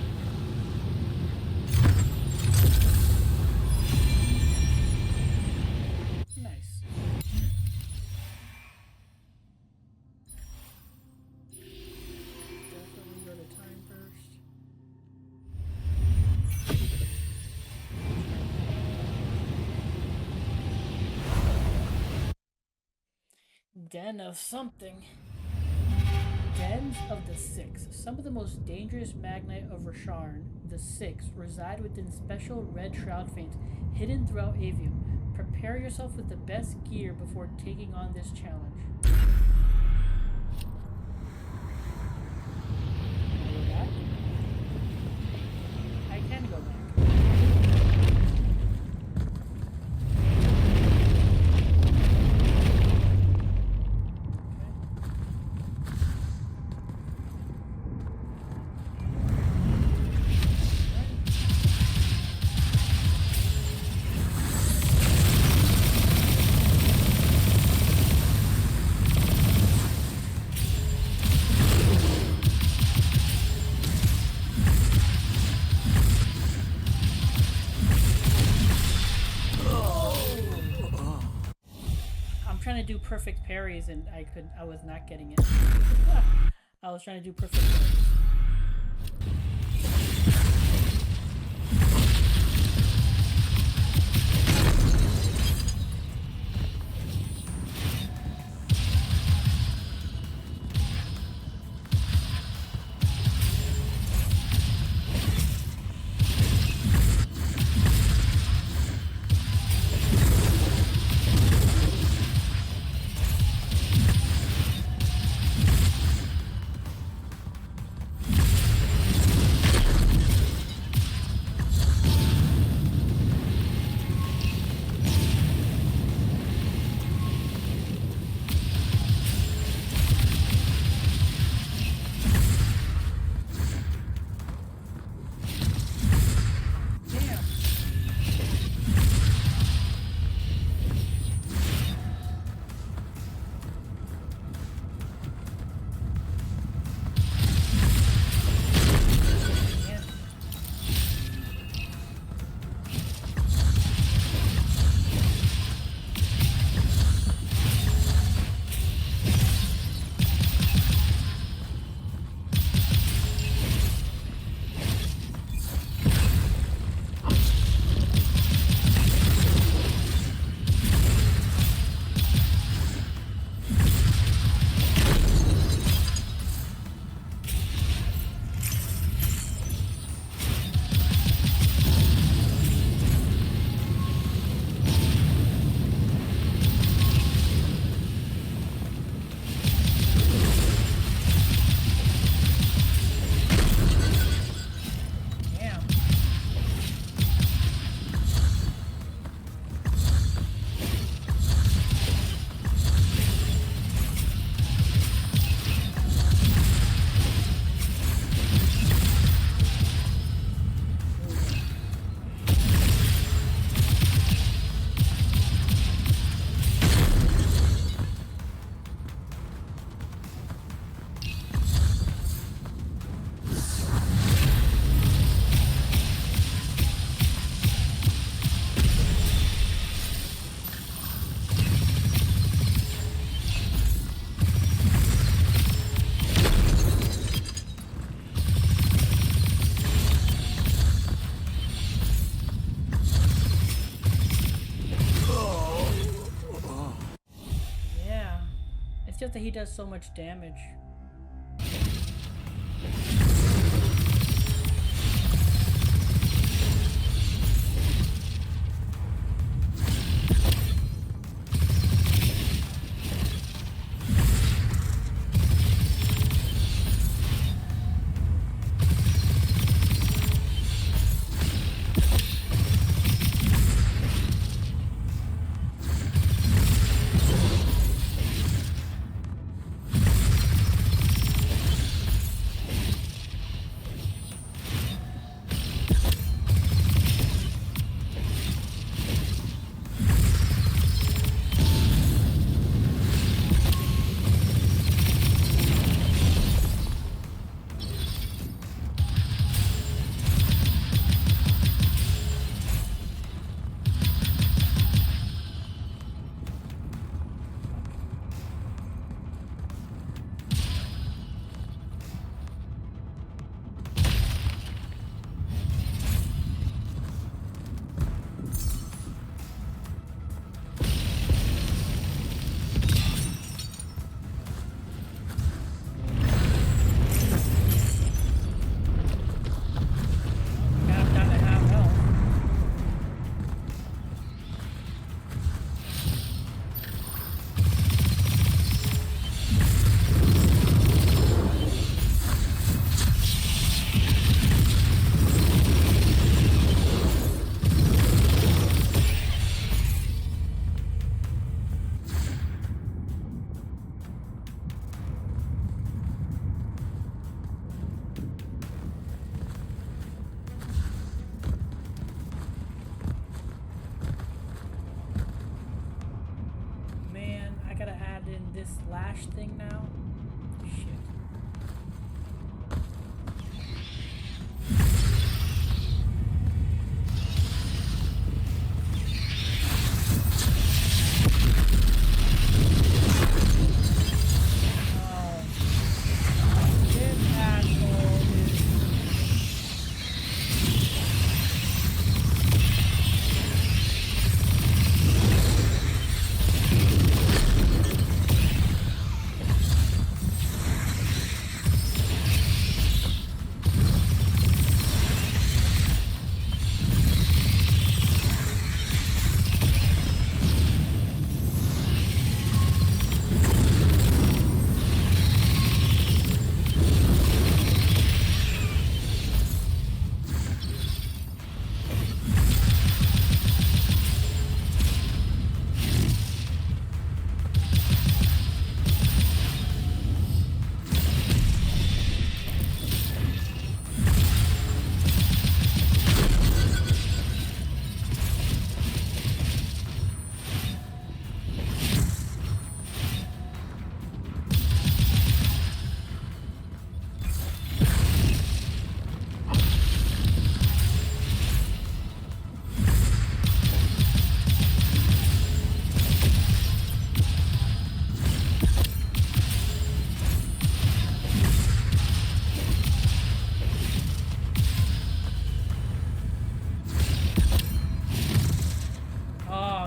Nice. Definitely go to time first. Den of something. Dens of the Six. Some of the most dangerous Magnite of Rasharn, the Six, reside within special red shroud fanes hidden throughout Aveum. Prepare yourself with the best gear before taking on this challenge. Can I go back? I can go back. Trying to do perfect parries and I was not getting it. I was trying to do perfect parries. It's just that he does so much damage. This lash thing now? Shit.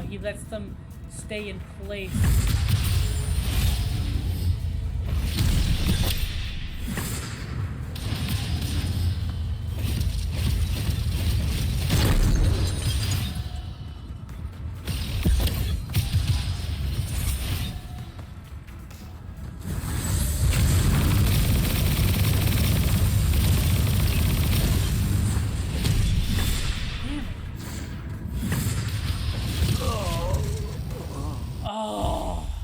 He lets them stay in place. Oh.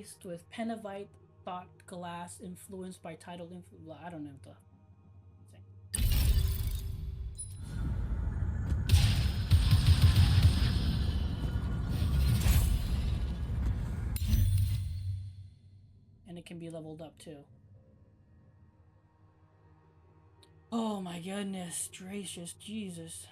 encased with Penavite thought glass influenced by tidal influence. I don't know what the thing. And it can be leveled up too. Oh my goodness gracious, Jesus.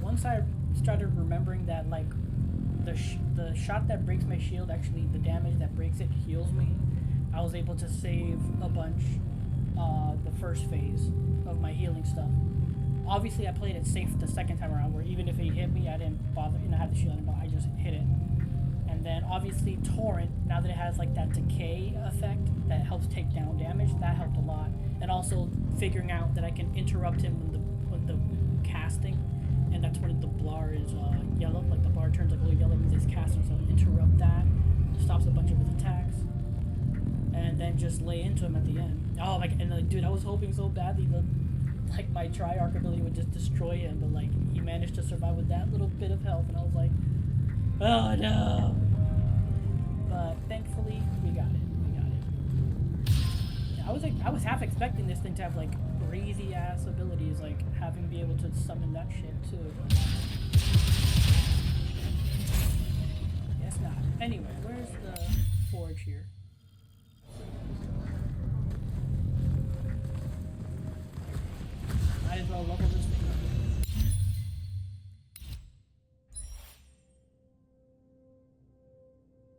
Once I started remembering that, like, the shot that breaks my shield, actually the damage that breaks it heals me, I was able to save a bunch the first phase of my healing stuff. Obviously, I played it safe the second time around, where even if it hit me, I didn't bother, I had the shield anymore, I just hit it. And then, obviously, Torrent, now that it has, like, that decay effect that helps take down damage, that helped a lot. And also, figuring out that I can interrupt him when the casting, and that's when the bar is yellow, like the bar turns like a little yellow means it's casting, so interrupt that, stops a bunch of his attacks, and then just lay into him at the end. Oh, like, and like, dude, I was hoping so badly that, like, my Triarch ability would just destroy him, but, like, he managed to survive with that little bit of health, and I was like, oh no! But thankfully, we got it. Yeah, I was half expecting this thing to have, like, crazy ass abilities, like having be able to summon that shit too. But guess not. Anyway, where's the forge here? Might as well level this thing up.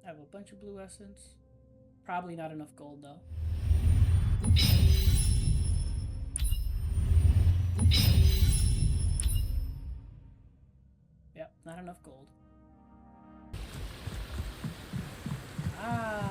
I have a bunch of blue essence. Probably not enough gold though. Yep, not enough gold. Ah.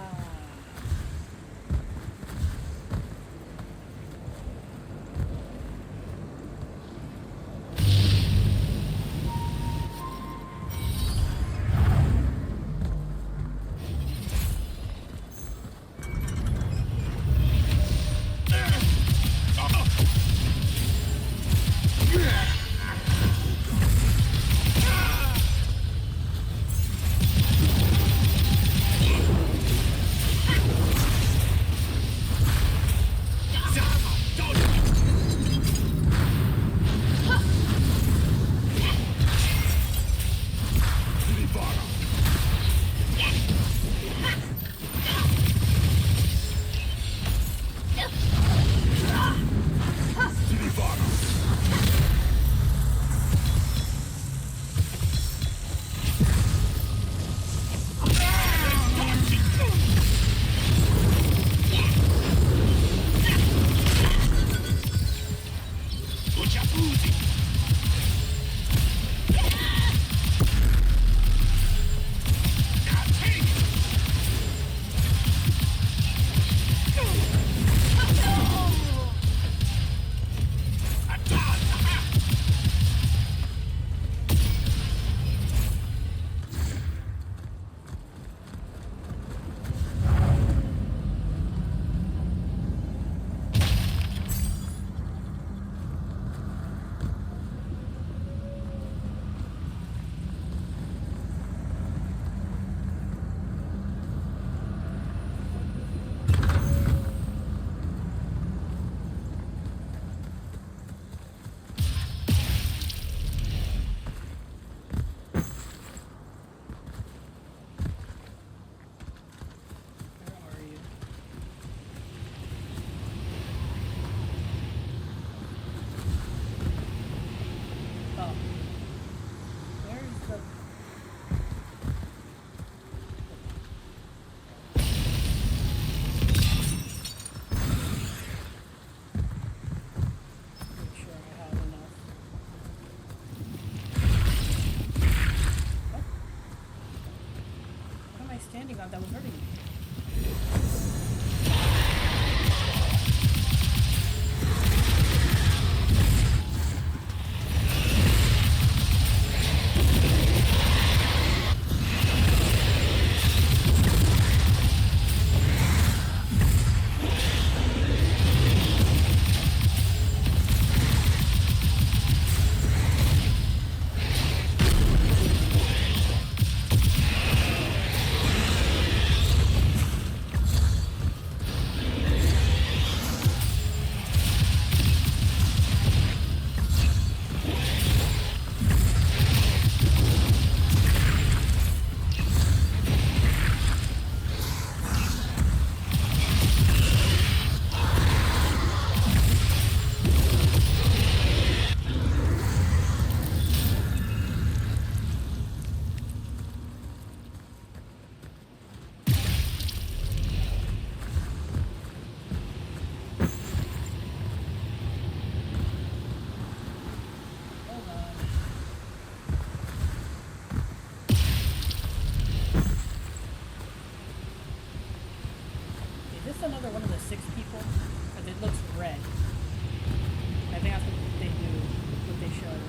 another one of the 6 people? Because it looks red. I think that's what they do, what they showed.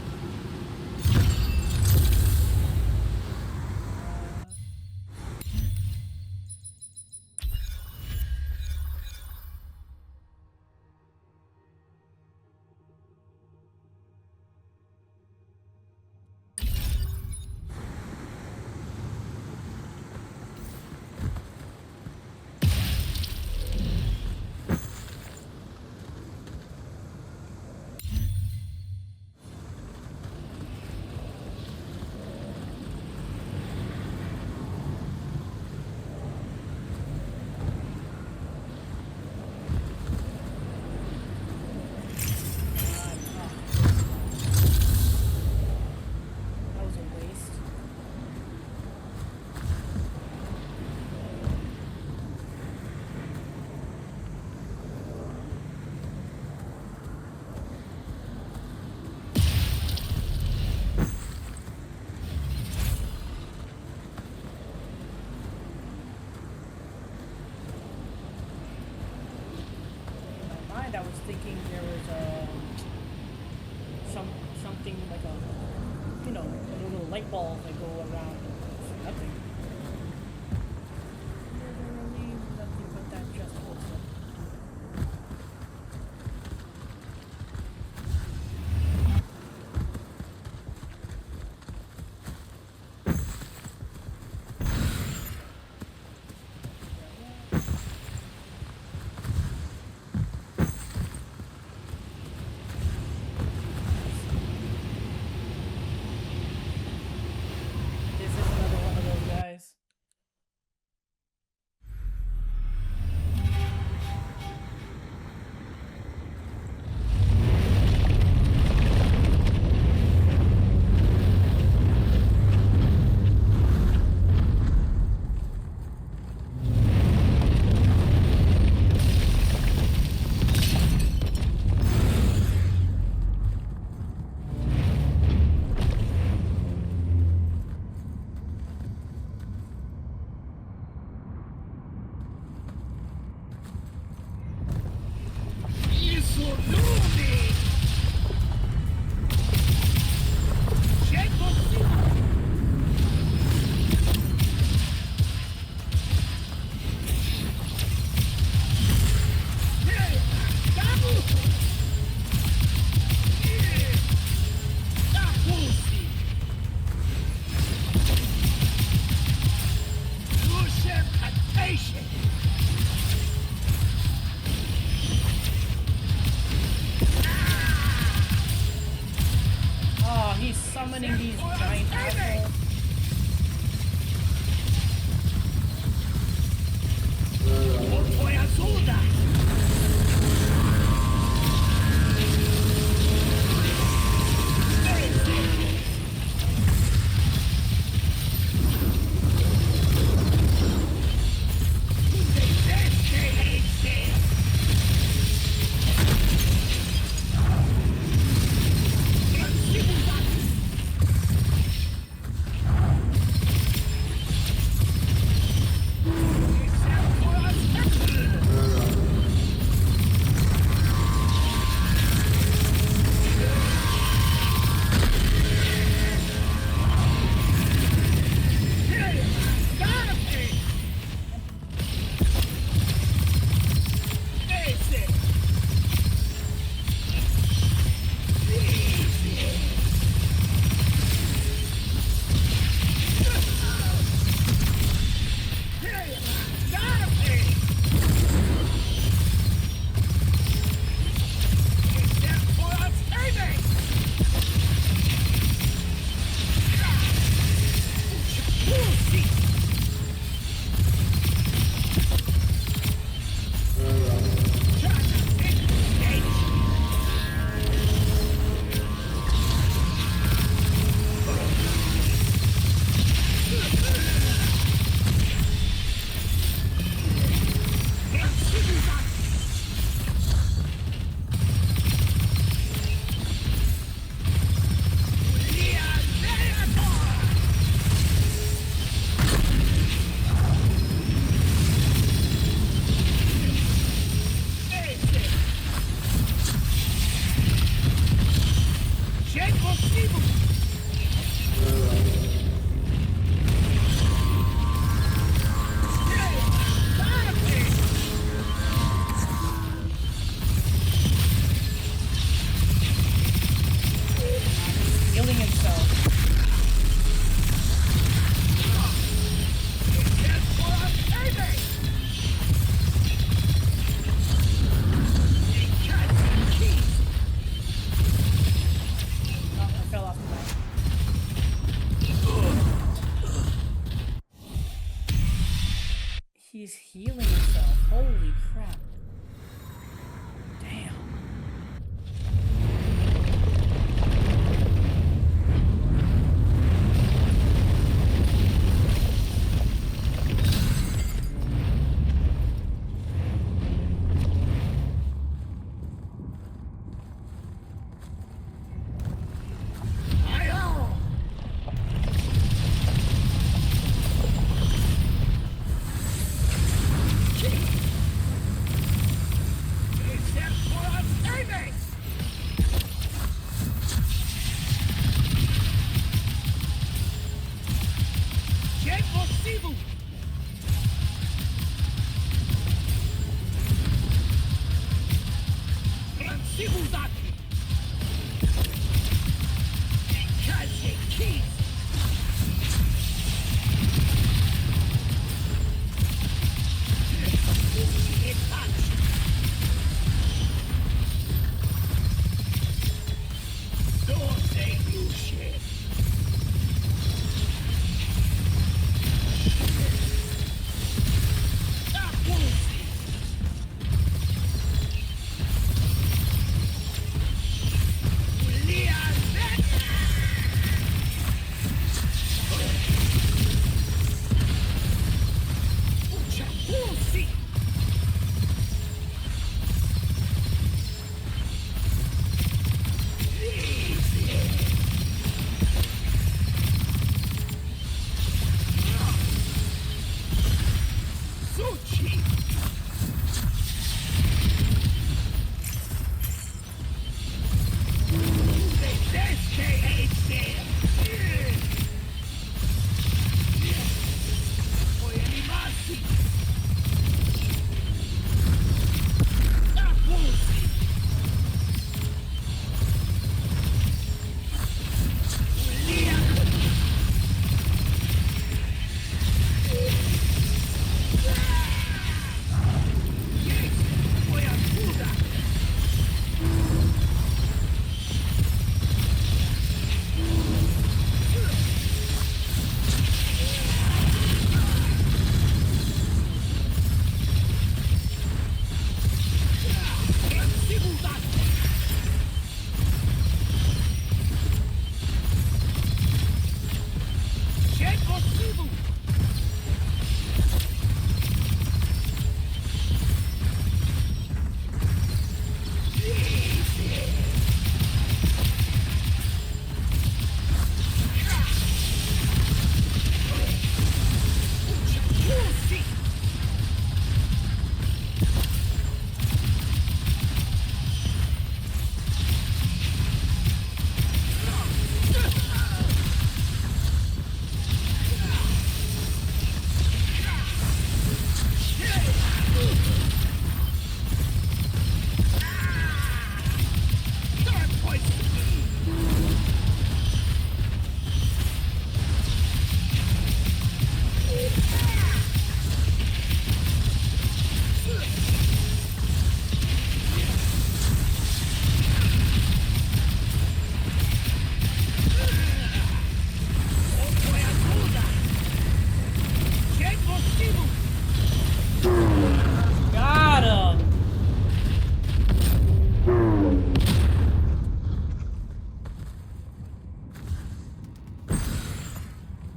I was thinking there was something like a, you know, a little light bulb that go around. Nothing. Literally nothing but that just holds up. Summoning these giant assholes. is healing himself. Holy crap. Damn.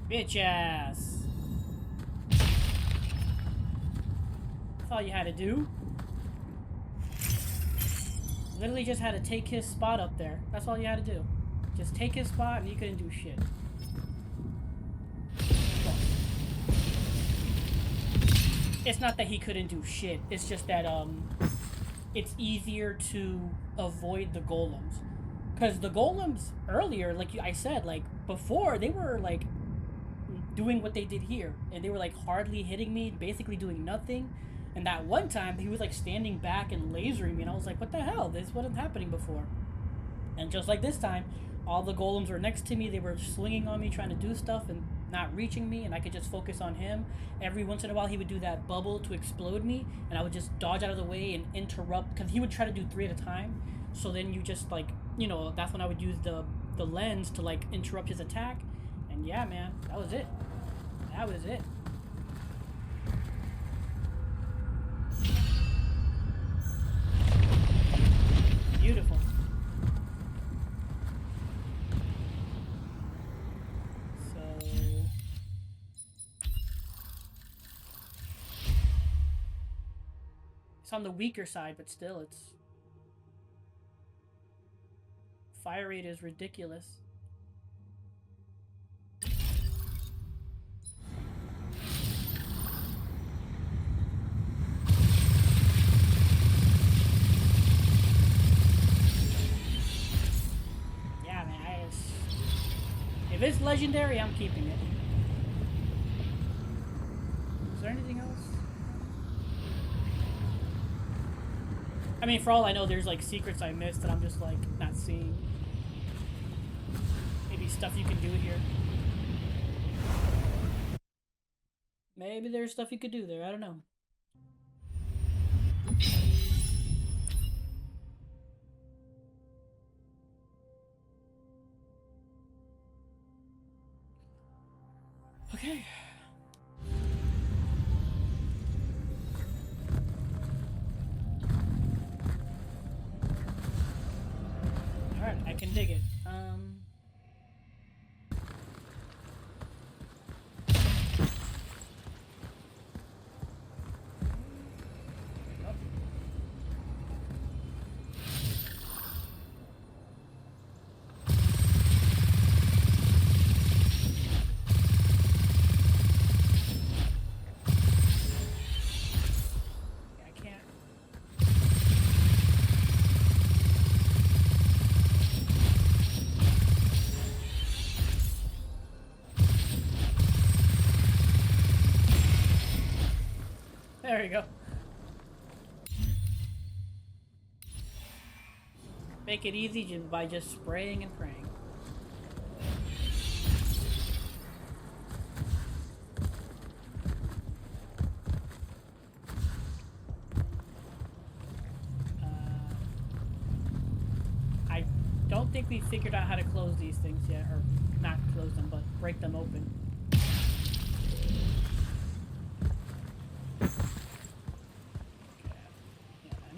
Bitch ass. That's all you had to do. Literally just had to take his spot up there. That's all you had to do. Just take his spot and you couldn't do shit. It's not that he couldn't do shit. It's just that it's easier to avoid the golems. Because the golems earlier, like I said, like before, they were like doing what they did here. And they were like hardly hitting me, basically doing nothing. And that one time, he was like standing back and lasering me. And I was like, what the hell? This wasn't happening before. And just like this time, all the golems were next to me. They were swinging on me, trying to do stuff and not reaching me. And I could just focus on him. Every once in a while, he would do that bubble to explode me. And I would just dodge out of the way and interrupt. Because he would try to do 3 at a time. So then you just like, you know, that's when I would use the lens to like interrupt his attack. And yeah, man, that was it. That was it. It's on the weaker side, but still, it's... Fire rate is ridiculous. Yeah, man, if it's legendary, I'm keeping it. Is there anything else? I mean, for all I know, there's like secrets I missed that I'm just like not seeing. Maybe stuff you can do here. Maybe there's stuff you could do there. I don't know. Okay. Alright, I can dig it. There you go. Make it easy by just spraying and praying. I don't think we figured out how to close these things yet, or not close them, but break them open.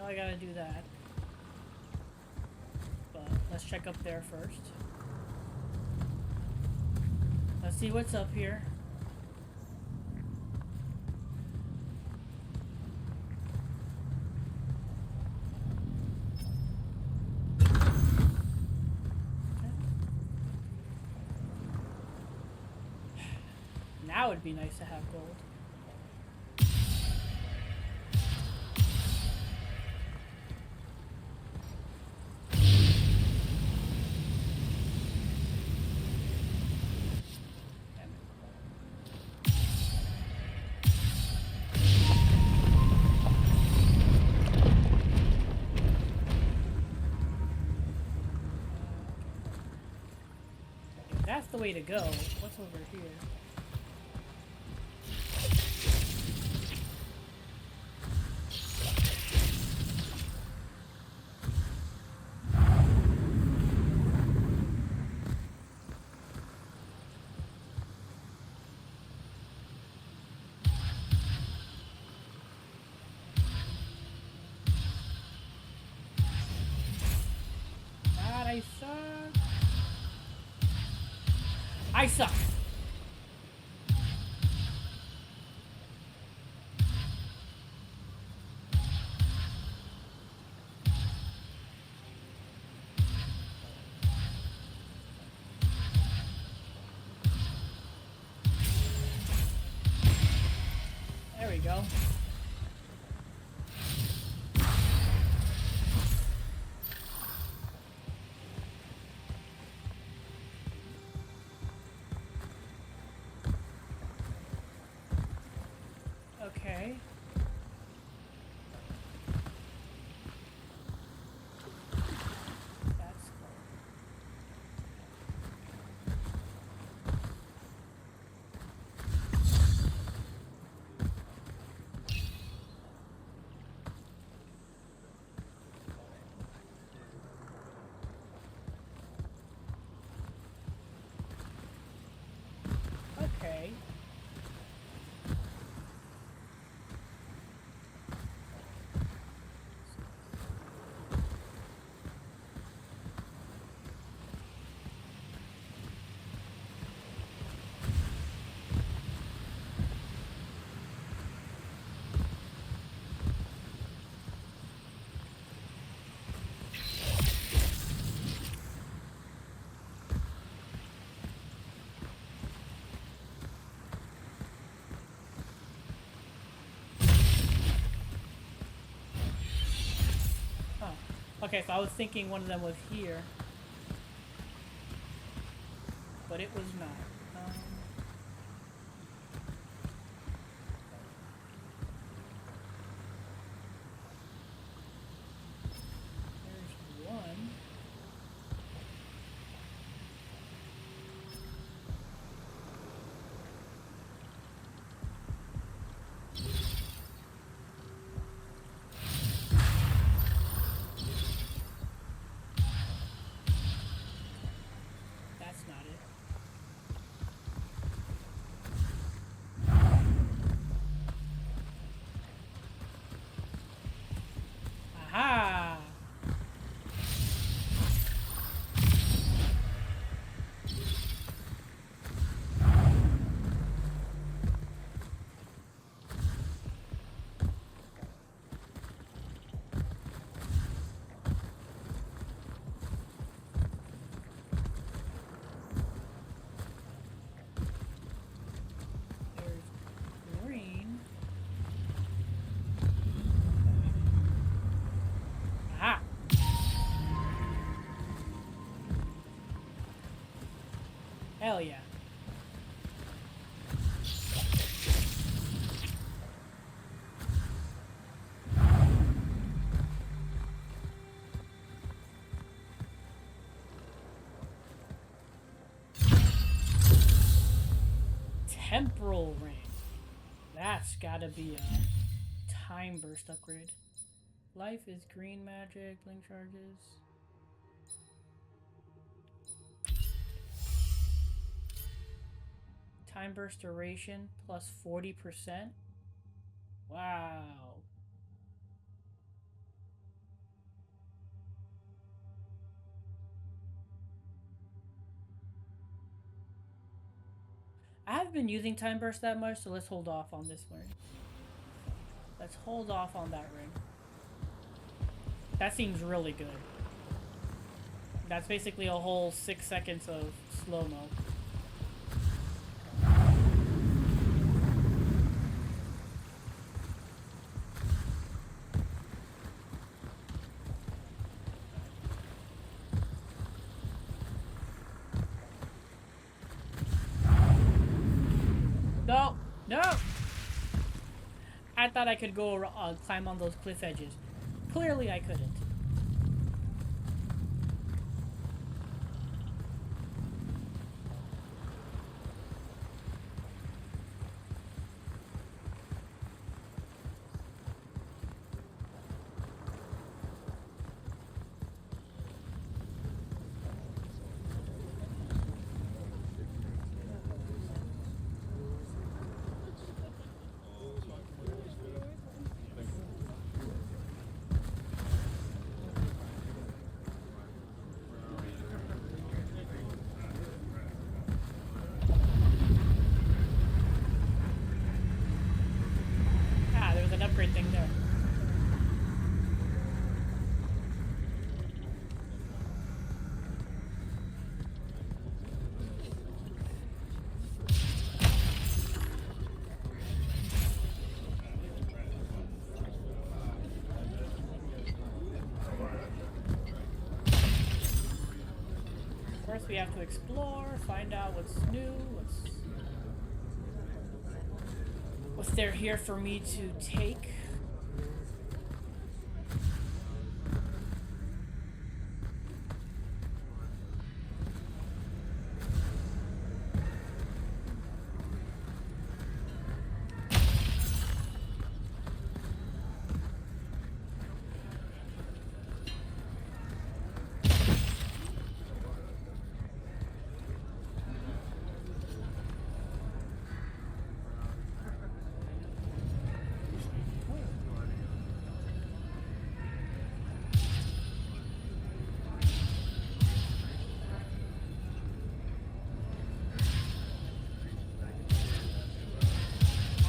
I gotta do that, but let's check up there first. Let's see what's up here. Okay. Now it'd be nice to have gold. That's the way to go. What's over here? God, I suck. I suck. There we go. Okay, so I was thinking one of them was here. But it was not. There's one. That's not it. Aha! There's green. Aha! Hell yeah. Temporal ring. That's gotta be a time burst upgrade. Life is green magic, blink charges. Time burst duration plus 40%. Wow. I haven't been using time burst that much, so let's hold off on this ring. Let's hold off on that ring. That seems really good. That's basically a whole 6 seconds of slow-mo. No! No! I thought I could go climb on those cliff edges. Clearly I couldn't. Upgrade thing there. First we have to explore, find out what's new, what's there here for me to take.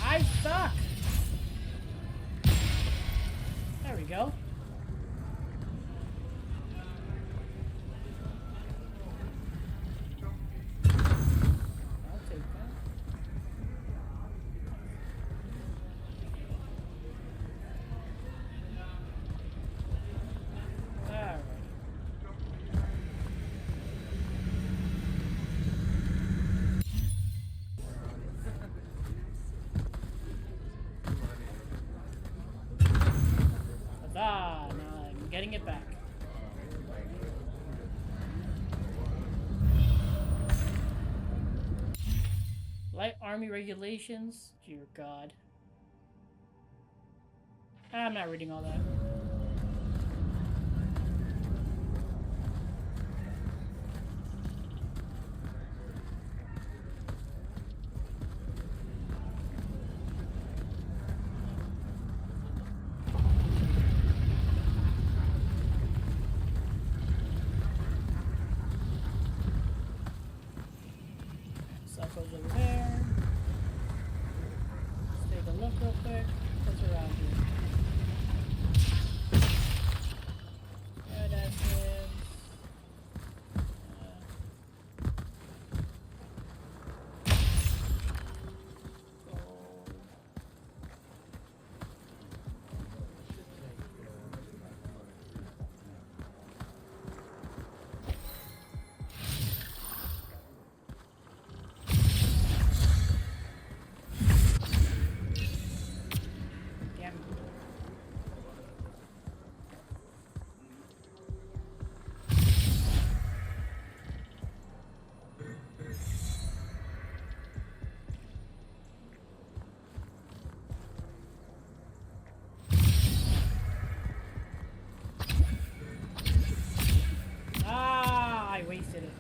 I suck! There we go. I'll take that. Ah. Ah, now I'm getting it back. Light Army regulations? Dear God. I'm not reading all that. Stuff goes over there. Let's take a look real quick. What's around here? Yeah, that's it. Damn. Ah, I wasted it.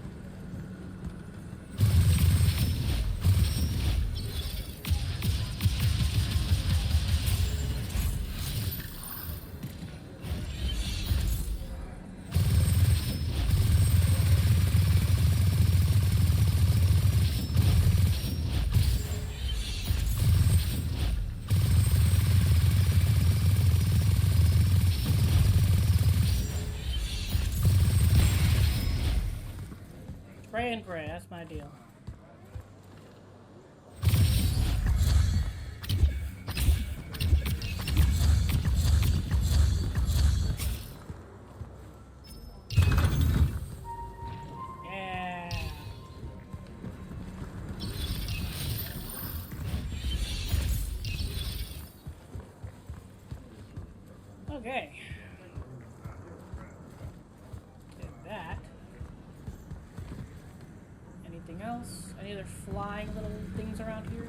Pray and pray, that's my deal. Yeah. Okay. Did that. Anything else? Any other flying little things around here?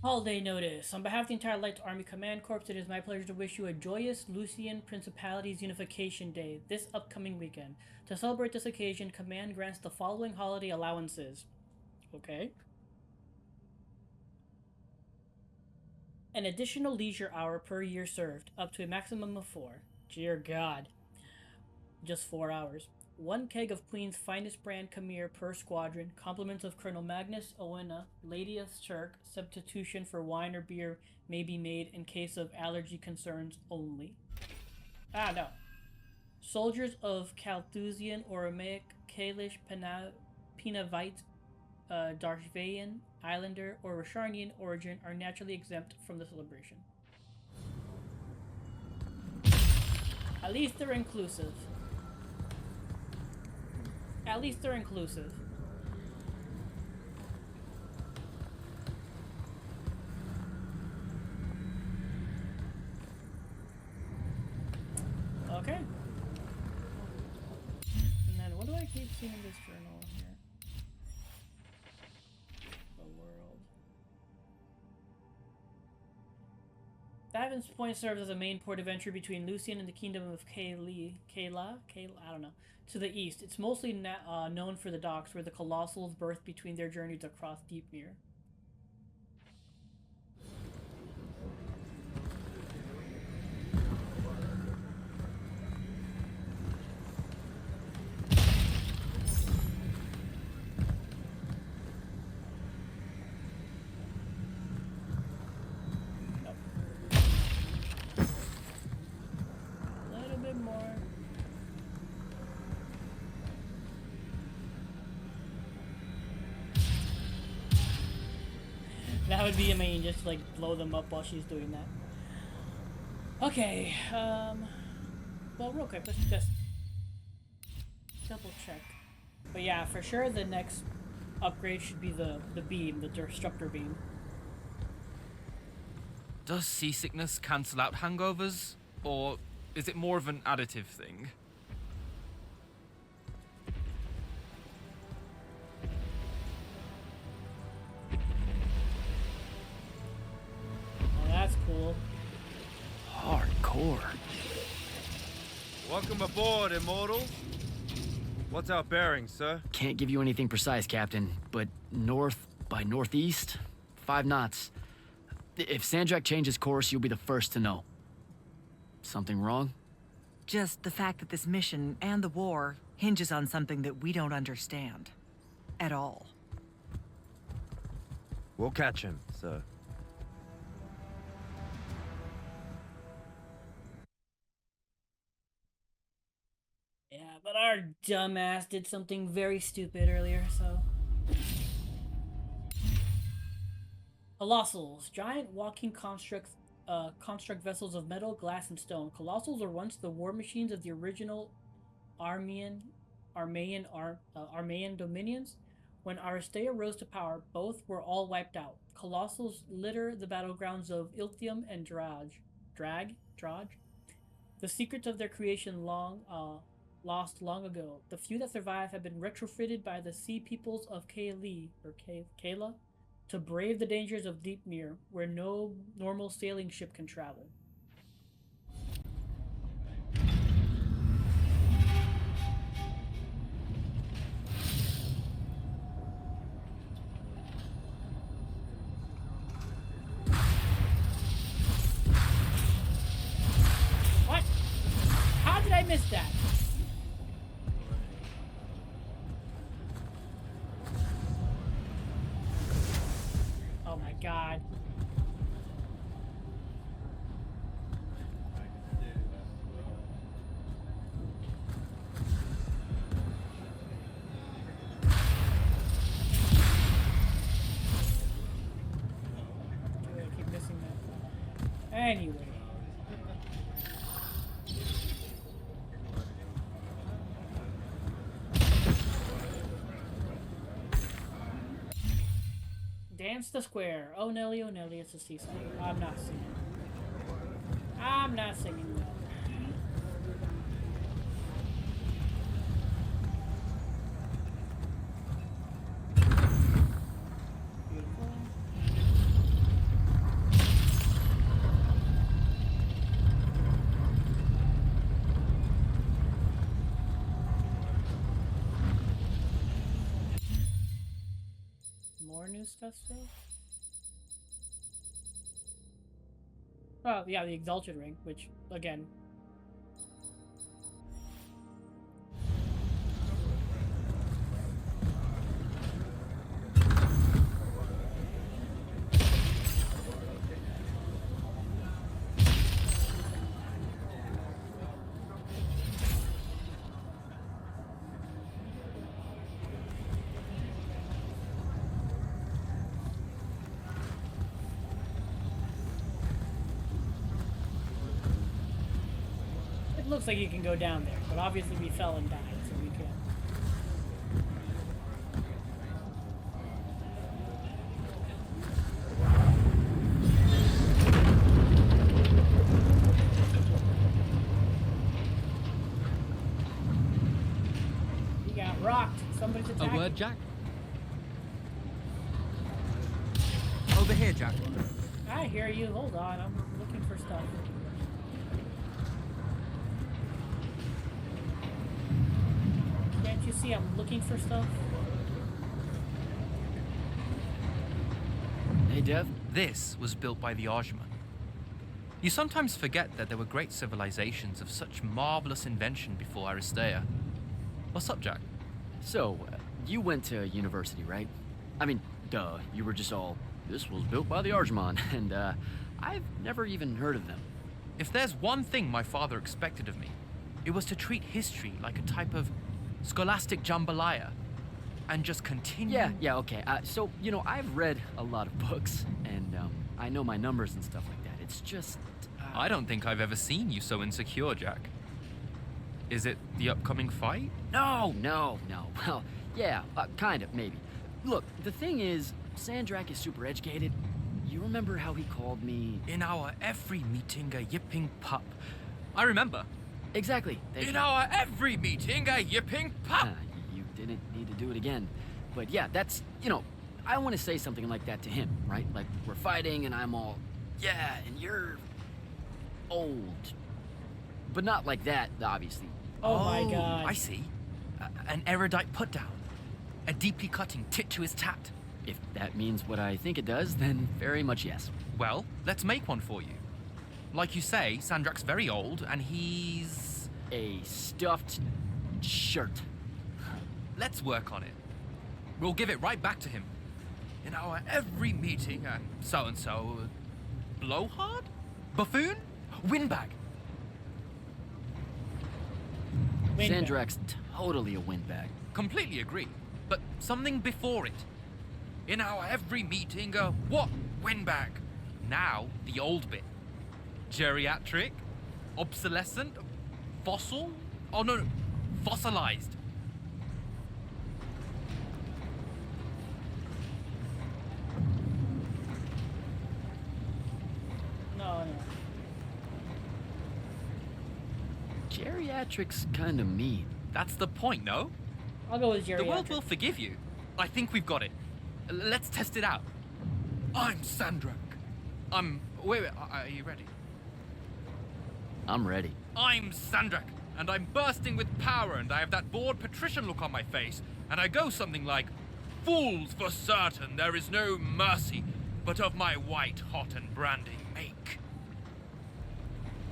Holiday notice. On behalf of the entire Light Army Command Corps, it is my pleasure to wish you a joyous Lucian Principalities Unification Day this upcoming weekend. To celebrate this occasion, Command grants the following holiday allowances. Okay. An additional leisure hour per year served, up to a maximum of 4. Dear God. Just 4 hours. 1 keg of Queen's finest brand Khmer per squadron, compliments of Colonel Magnus Owena, Lady of Shirk, substitution for wine or beer may be made in case of allergy concerns only. Ah, no. Soldiers of Carthusian, Aramaic, Kalish, Pinavite, Darshvayan, Islander, or Rasharnian origin are naturally exempt from the celebration. At least they're inclusive. At least they're inclusive. Okay. And then what do I keep seeing in this journal here? The world. Aveum's Point serves as a main port of entry between Lucian and the kingdom of Kayla, I don't know, to the east. It's mostly known for the docks where the Colossals birthed between their journeys across Deepmere. That would be amazing, just to, like, blow them up while she's doing that. Okay, well, real quick, let's just double check. But yeah, for sure the next upgrade should be the beam, the disruptor beam. Does seasickness cancel out hangovers, or is it more of an additive thing? Oh, that's cool. Hardcore. Welcome aboard, Immortals. What's our bearing, sir? Can't give you anything precise, Captain, but north by northeast, 5 knots. If Sandrak changes course, you'll be the first to know. Something wrong? Just the fact that this mission and the war hinges on something that we don't understand. At all. We'll catch him, sir. Yeah, but our dumbass did something very stupid earlier, so... Colossals, giant walking construct vessels of metal, glass, and stone. Colossals were once the war machines of the original Armenian dominions. When Aristea rose to power, both were all wiped out. Colossals litter the battlegrounds of Ilthium and Drag. The secrets of their creation lost long ago. The few that survive have been retrofitted by the sea peoples of Kayla to brave the dangers of deep Mir, where no normal sailing ship can travel. What? How did I miss that? Oh my god. I keep missing that. Anyway. Dance the square. Oh Nelly, it's a seaside. I'm not singing. I'm not singing that. Beautiful. More new stuff still? Oh, yeah, the Exalted Ring, which, again... It looks like you can go down there, but obviously we fell and died, so we can't. We got rocked. Somebody's attacking. A word, Jack? Over here, Jack. I hear you. Hold on. I'm looking for stuff. Can't you see I'm looking for stuff? Hey, Dev. This was built by the Ajman. You sometimes forget that there were great civilizations of such marvelous invention before Aristea. What's up, Jack? So, you went to university, right? I mean, duh, you were just all, this was built by the Arjman, and I've never even heard of them. If there's one thing my father expected of me, it was to treat history like a type of scholastic jambalaya. and just continue? Yeah, okay. So, you know, I've read a lot of books, and I know my numbers and stuff like that. It's just... I don't think I've ever seen you so insecure, Jack. Is it the upcoming fight? No. Well, yeah, kind of, maybe. Look, the thing is, Sandrak is super educated. You remember how he called me... In our every meeting, a yipping pup. I remember. Exactly. In our every meeting, a yipping pup! You didn't need to do it again. But yeah, that's, you know, I want to say something like that to him, right? Like, we're fighting and I'm all, yeah, and you're old. But not like that, obviously. Oh my god. I see. An erudite put-down. A deeply cutting tit to his tat. If that means what I think it does, then very much yes. Well, let's make one for you. Like you say, Sandrak's very old, and he's... a stuffed shirt. Let's work on it. We'll give it right back to him. In our every meeting, and so-and-so... Blowhard? Buffoon? Windbag. Sandrak's totally a windbag. Completely agree. But something before it. In our every meeting, what? Windbag. Now, the old bit. Geriatric? Obsolescent? Fossil? Oh, no. Fossilized. No. Geriatric's kind of mean. That's the point, no? I'll go with geriatric. The world will forgive you. I think we've got it. Let's test it out. I'm Sandrak. Wait, are you ready? I'm ready. I'm Sandrak, and I'm bursting with power, and I have that bored patrician look on my face, and I go something like, "Fools, for certain, there is no mercy, but of my white, hot, and branding make."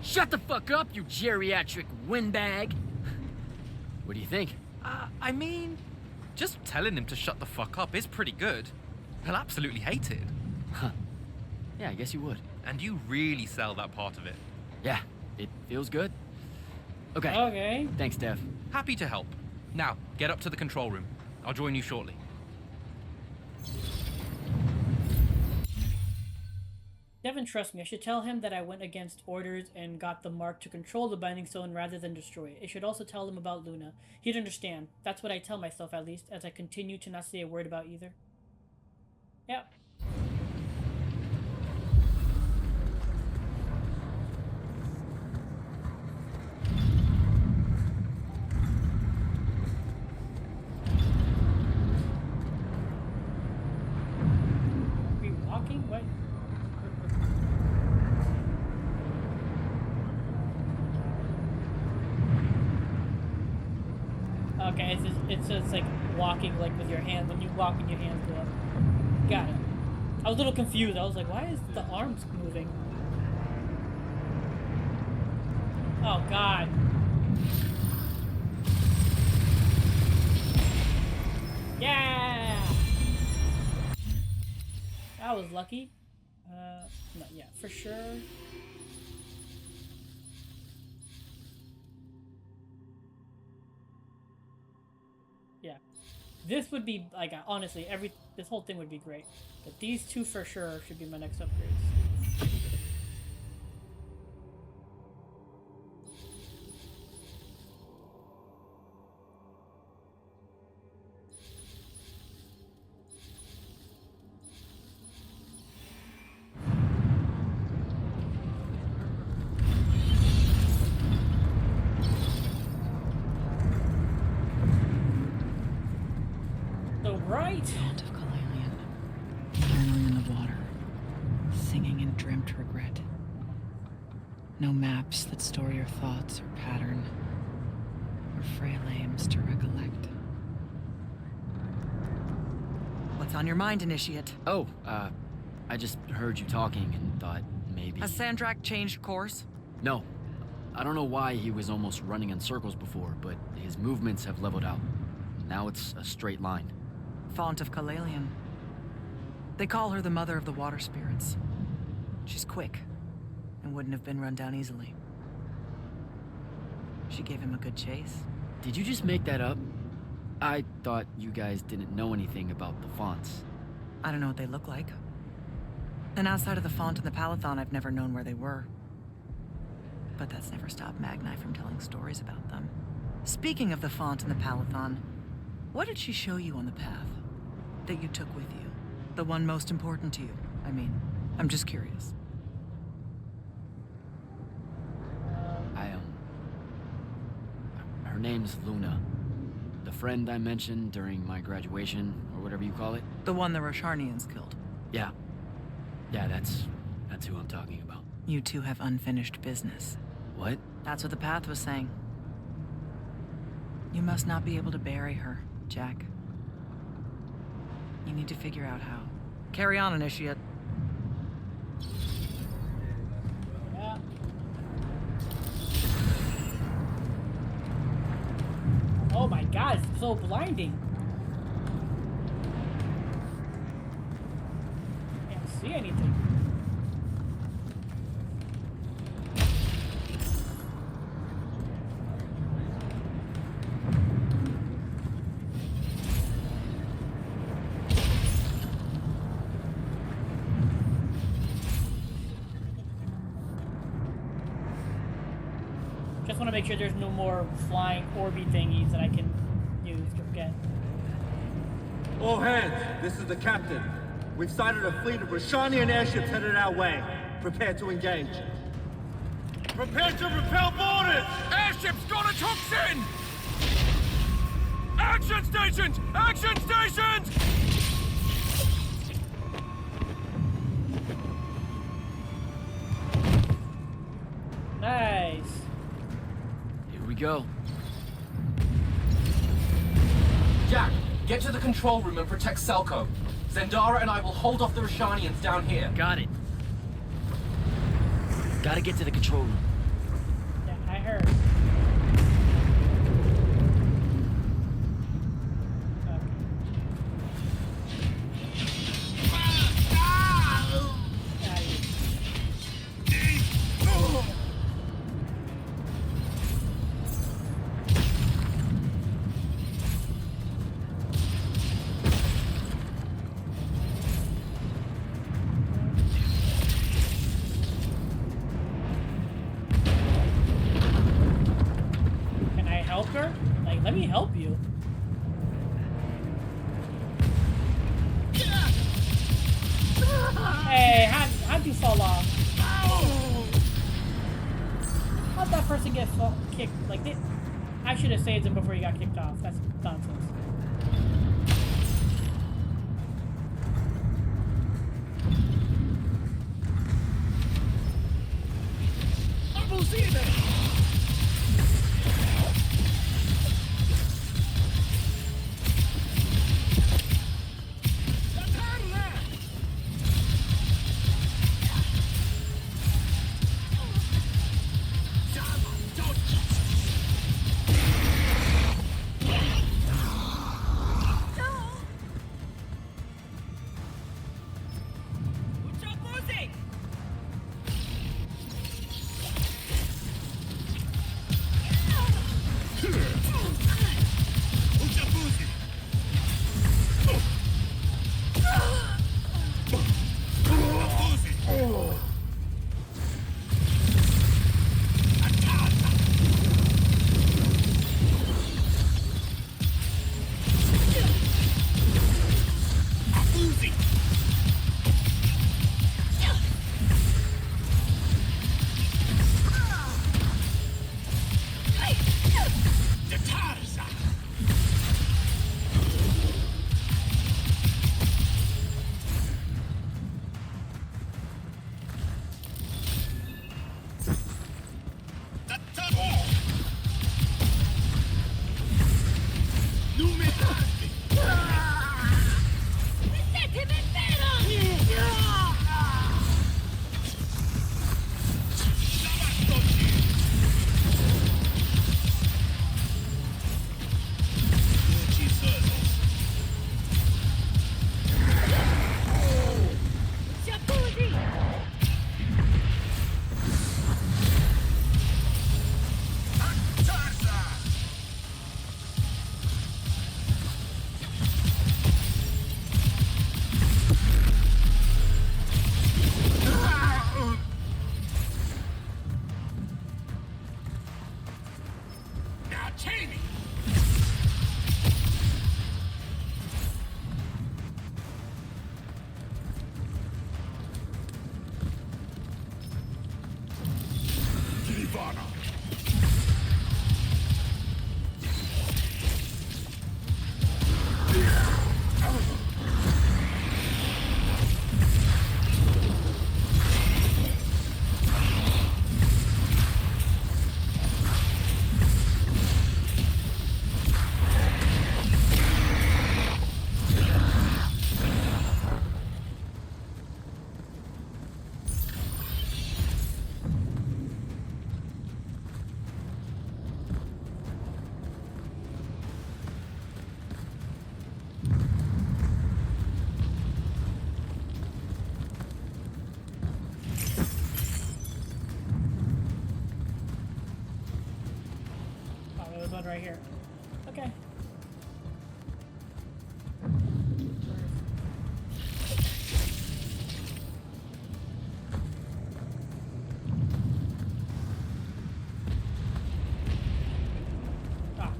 Shut the fuck up, you geriatric windbag! What do you think? I mean, just telling him to shut the fuck up is pretty good. He'll absolutely hate it. Huh. Yeah, I guess you would. And you really sell that part of it. Yeah, it feels good. Okay. Okay. Thanks, Dev. Happy to help. Now, get up to the control room. I'll join you shortly. Devin, trust me, I should tell him that I went against orders and got the mark to control the Binding Stone rather than destroy it. I should also tell him about Luna. He'd understand. That's what I tell myself, at least, as I continue to not say a word about either. Yep. Are we walking? What? Okay, it's just like walking like with your hands. When you walk and your hands go up. Got it. I was a little confused. I was like, why is the arms moving? Oh god. Yeah! That was lucky. No, yeah, for sure. Yeah. This would be, like, honestly, this whole thing would be great. But these two for sure should be my next upgrades. Right. Fount of Kalalian, journaling in the water, singing in dreamt regret. No maps that store your thoughts or pattern, or frail aims to recollect. What's on your mind, Initiate? Oh, I just heard you talking and thought maybe... Has Sandrak changed course? No. I don't know why he was almost running in circles before, but his movements have leveled out. Now it's a straight line. Fount of Kalalian. They call her the mother of the water spirits. She's quick, and wouldn't have been run down easily. She gave him a good chase. Did you just make that up? I thought you guys didn't know anything about the fonts. I don't know what they look like. And outside of the font and the Palathon, I've never known where they were. But that's never stopped Magni from telling stories about them. Speaking of the font and the Palathon, what did she show you on the path that you took with you? The one most important to you, I mean. I'm just curious. Her name's Luna. The friend I mentioned during my graduation, or whatever you call it. The one the Rosharnians killed. Yeah. Yeah, that's who I'm talking about. You two have unfinished business. What? That's what the path was saying. You must not be able to bury her, Jack. You need to figure out how. Carry on, Initiate. Yeah. Oh my god, it's so blinding. Can't see anything. Just want to make sure there's no more flying orby thingies that I can use to get. All hands, this is the captain. We've sighted a fleet of Rosharnian airships headed our way. Prepare to engage. Prepare to repel boarders! Airships got a toxin! Action stations! Action stations! Nice. Here we go. Jack, get to the control room and protect Selko. Zendara and I will hold off the Rosharnians down here. Got it. Gotta get to the control room. Yeah, I heard. Let me help you. Hey, how'd you fall off? How'd that person get kicked? Like, I should have saved him before he got kicked off. That's nonsense. it's right here. Okay. Ah.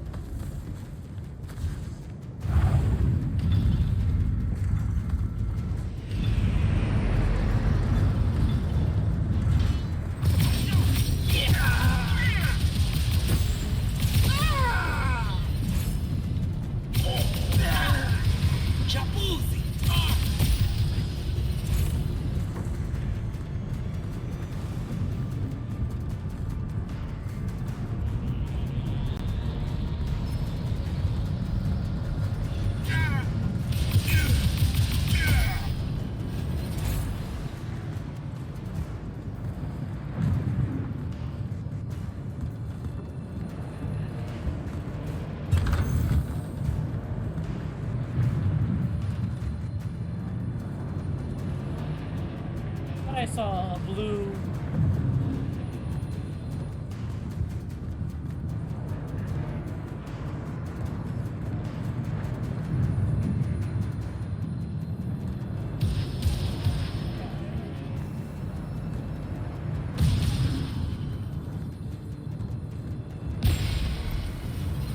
I saw a blue.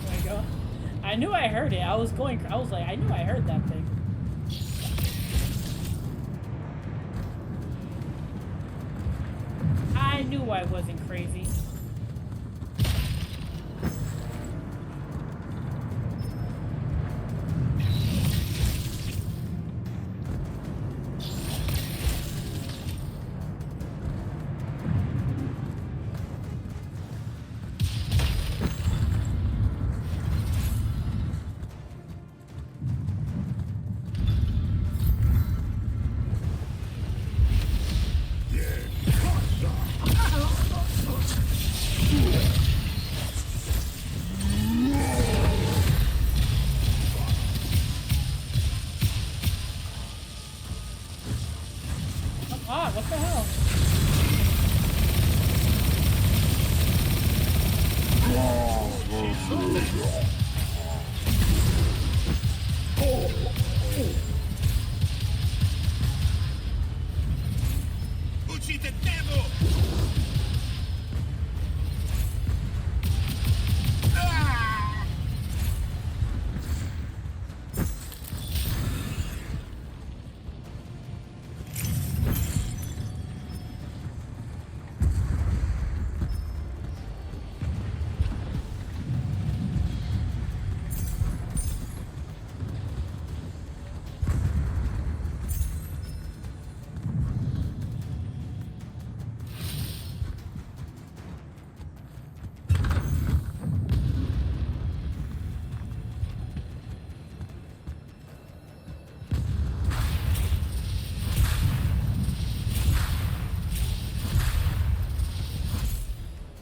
There we go. I knew I heard it. I was like, I knew I heard that thing. I knew I wasn't crazy. Ah, what the hell?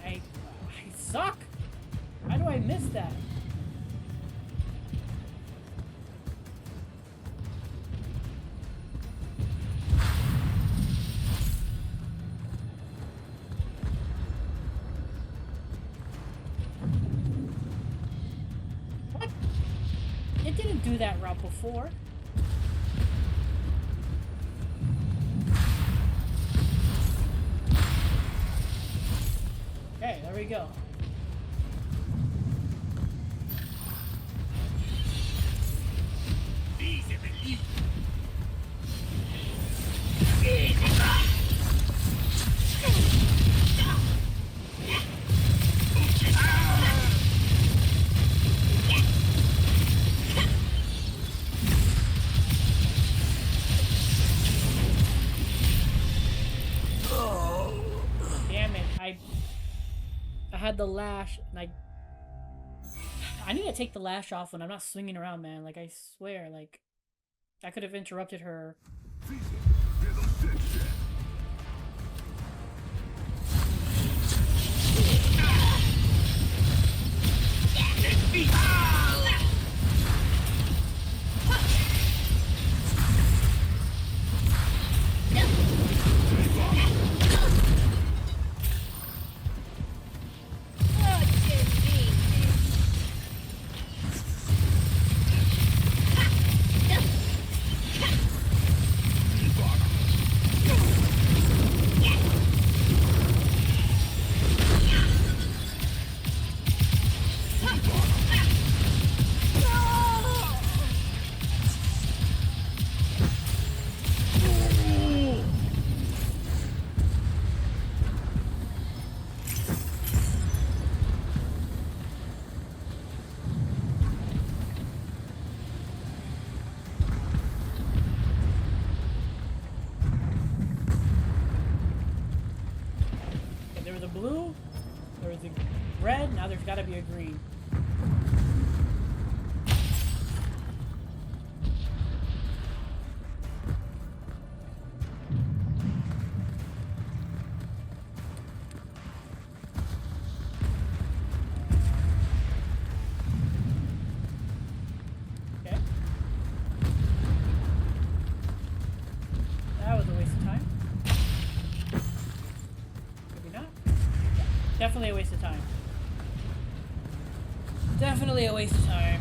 I suck. How do I miss that? What? It didn't do that route before. Okay, there we go. Damn it, I had the lash, and I need to take the lash off when I'm not swinging around, man. Like, I swear, like, I could have interrupted her. gotta be a green. Okay. That was a waste of time. Maybe not. Yeah, definitely a waste of time. Definitely a waste of time.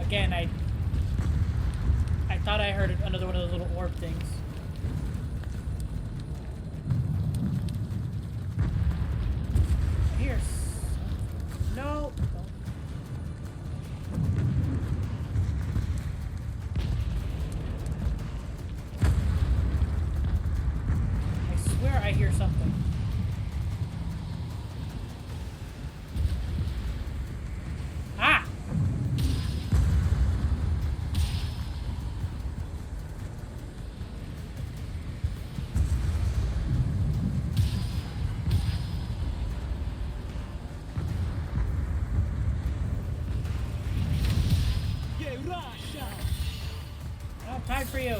Again, I thought I heard another one of those little orb things. Here. No. I swear I hear something. Ah! Oh, time for you.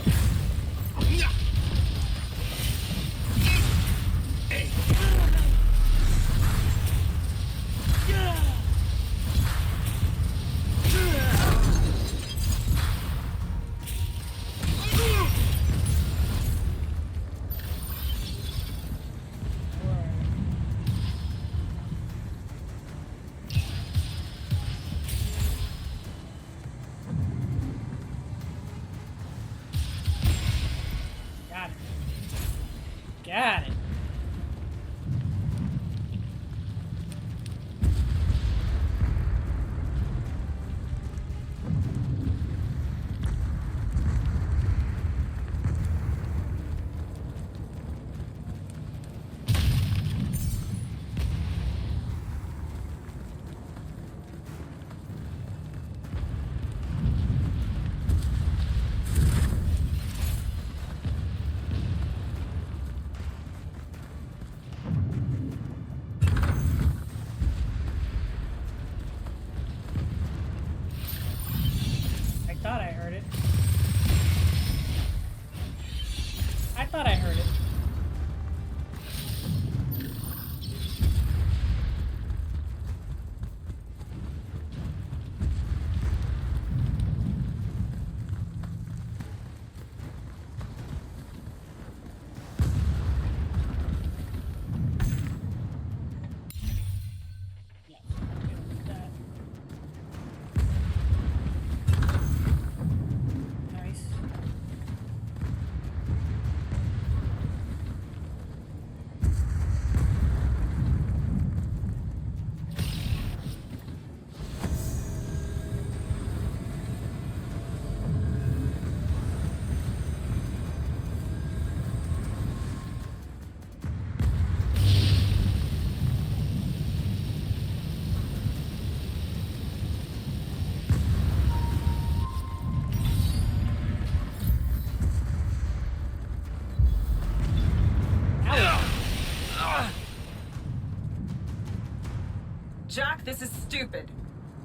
Got it. Got it. I thought I heard it. I thought I heard it. Yeah, okay, with that. Nice. Jack, this is stupid.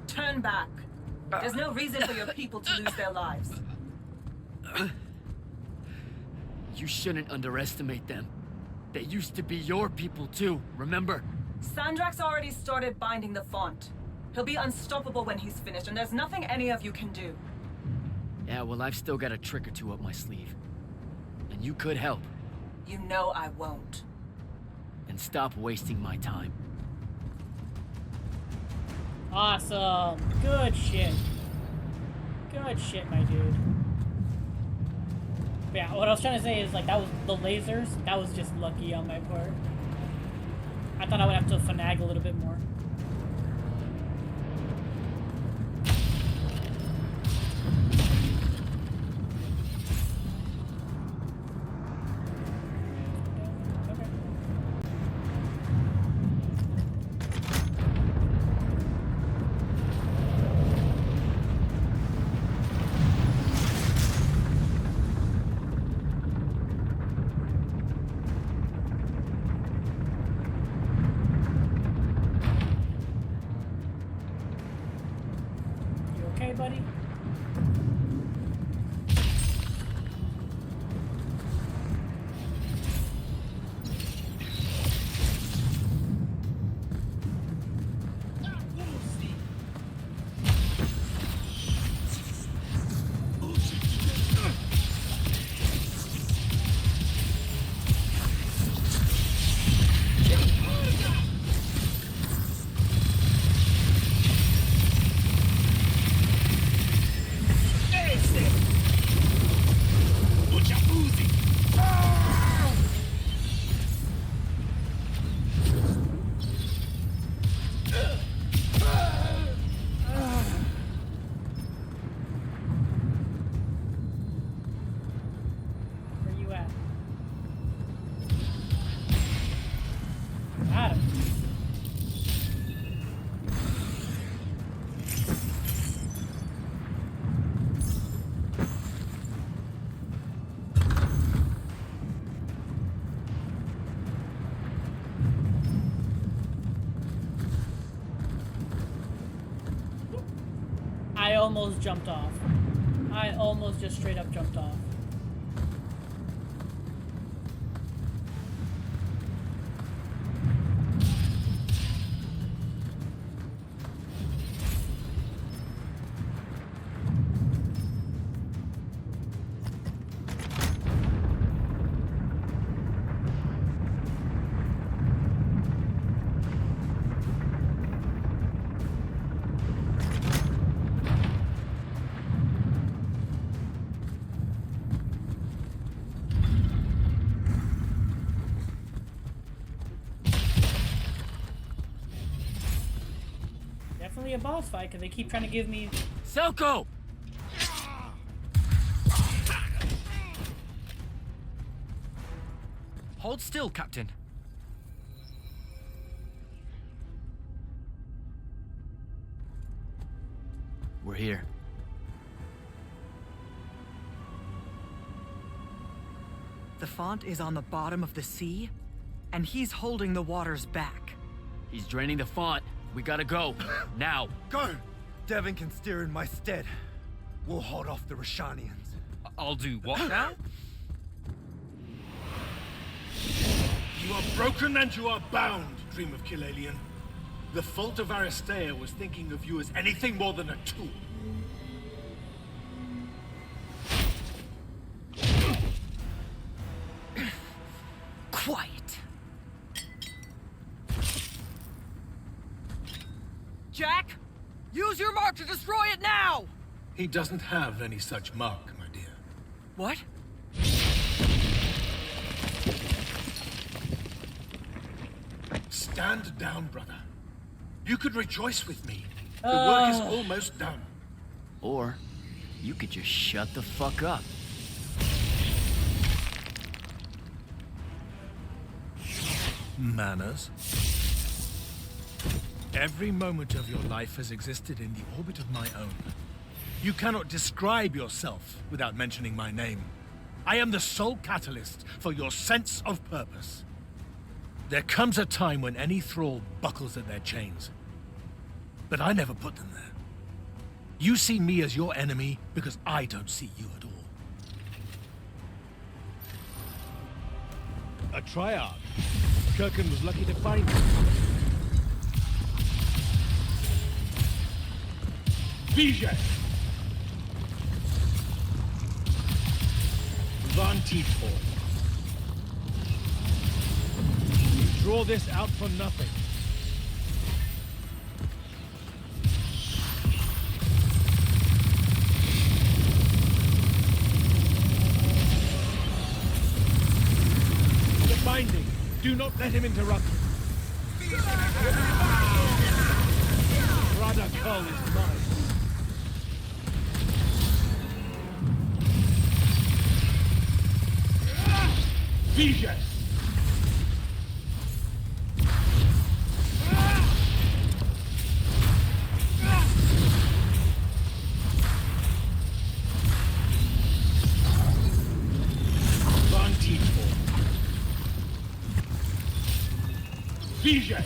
Turn back. There's no reason for your people to lose their lives. You shouldn't underestimate them. They used to be your people too, remember? Sandrak's already started binding the font. He'll be unstoppable when he's finished, and there's nothing any of you can do. Yeah, well, I've still got a trick or two up my sleeve. And you could help. You know I won't. And stop wasting my time. Awesome. Good shit. Good shit, my dude. But yeah, what I was trying to say is, like, that was the lasers. That was just lucky on my part. I thought I would have to finagle a little bit more. okay, buddy? Where you at? Got him. I almost jumped off. I almost just straight up jumped off. Definitely a boss fight because they keep trying to give me. Selko! Hold still, Captain. We're here. The font is on the bottom of the sea, and he's holding the waters back. He's draining the font. We gotta go. Now. Go! Devin can steer in my stead. We'll hold off the Rashanians. I'll do what now? You are broken and you are bound, Dream of Kill Alien. The fault of Aristea was thinking of you as anything more than a tool. Quiet. Jack, use your mark to destroy it now! He doesn't have any such mark, my dear. What? Stand down, brother. You could rejoice with me. The work is almost done. Or you could just shut the fuck up. Manners. Every moment of your life has existed in the orbit of my own. You cannot describe yourself without mentioning my name. I am the sole catalyst for your sense of purpose. There comes a time when any thrall buckles at their chains. But I never put them there. You see me as your enemy because I don't see you at all. A triarch. Kirkin was lucky to find you. Vijay! Van Tiefort. You draw this out for nothing. The binding. Do not let him interrupt you. Azza-Kel is mine. Vijay! Van Tiefort. Vijay!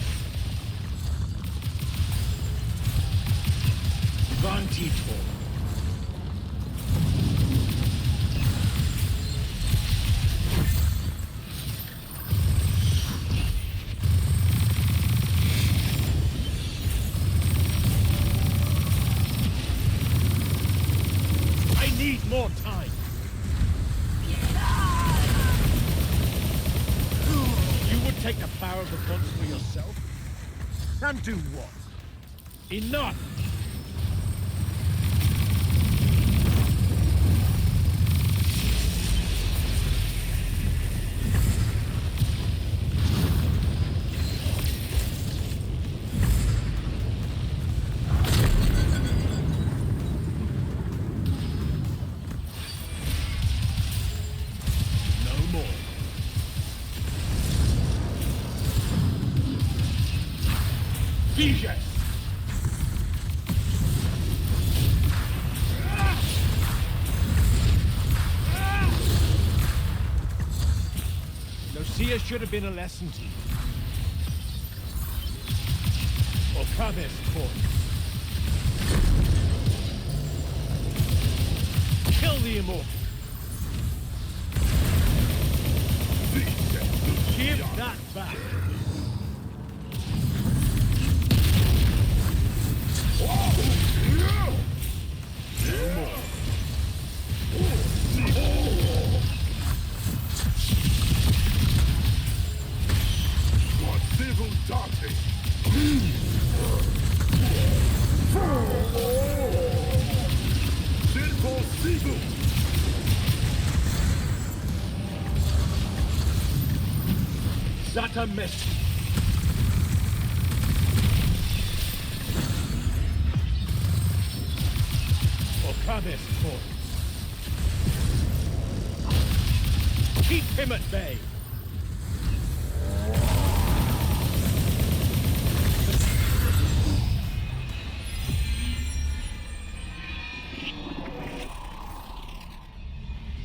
Van Tiefort. more time. You would take the power of the gods for yourself? And do what? Enough! Lucia should have been a lesson to you. Okabe's voice. Kill the Immortals. Give that back. Zata Messi. Okabe's voice. Keep him at bay.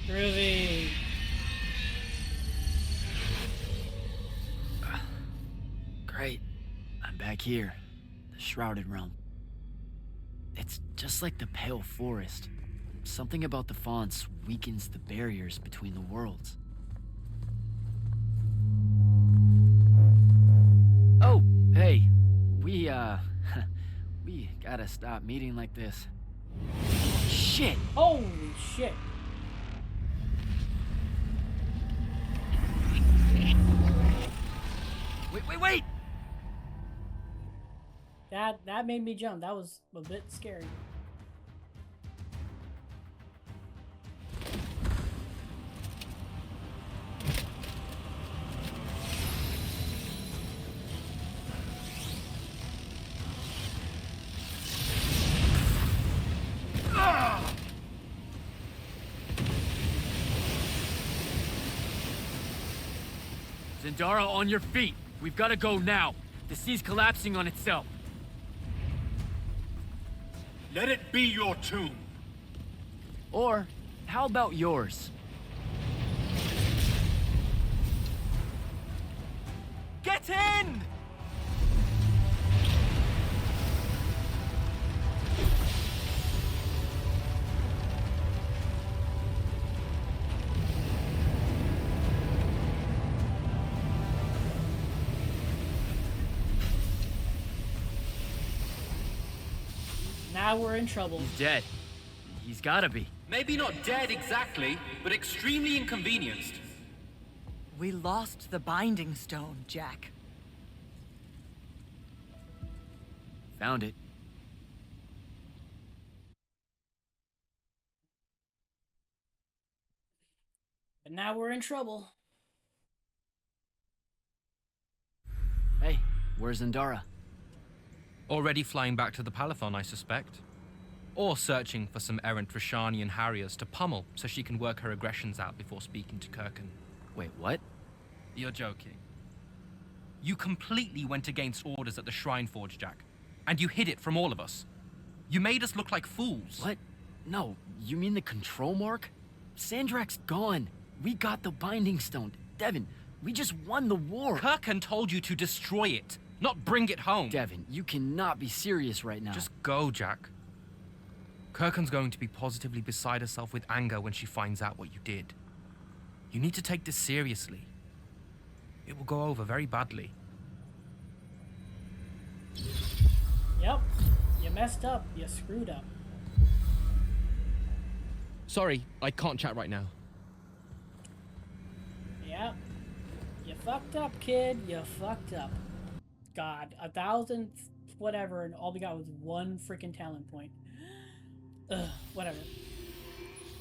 Groovy. Great. I'm back here. The Shrouded Realm. It's just like the Pale Forest. Something about the fonts weakens the barriers between the worlds. Oh, hey. We gotta stop meeting like this. Shit! Holy shit. Wait! That made me jump. That was a bit scary. Zendara, on your feet! We've gotta go now! The sea's collapsing on itself! Let it be your tomb! Or, how about yours? Get in! Now we're in trouble. He's dead. He's gotta be. Maybe not dead exactly, but extremely inconvenienced. We lost the Binding Stone, Jack. Found it. But now we're in trouble. Hey, where's Zendara? Already flying back to the Palathon, I suspect. Or searching for some errant Rashanian Harriers to pummel so she can work her aggressions out before speaking to Kirkan. Wait, what? You're joking. You completely went against orders at the Shrine Forge, Jack. And you hid it from all of us. You made us look like fools. What? No, you mean the control mark? Sandrak's gone. We got the Binding Stone. Devin, we just won the war. Kirkan told you to destroy it, not bring it home. Devin, you cannot be serious right now. Just go, Jack. Kirkan's going to be positively beside herself with anger when she finds out what you did. You need to take this seriously. It will go over very badly. Yep. You messed up. You screwed up. Sorry, I can't chat right now. Yeah. You fucked up, kid. You fucked up. God, 1,000 whatever, and all we got was one freaking talent point. Ugh, whatever.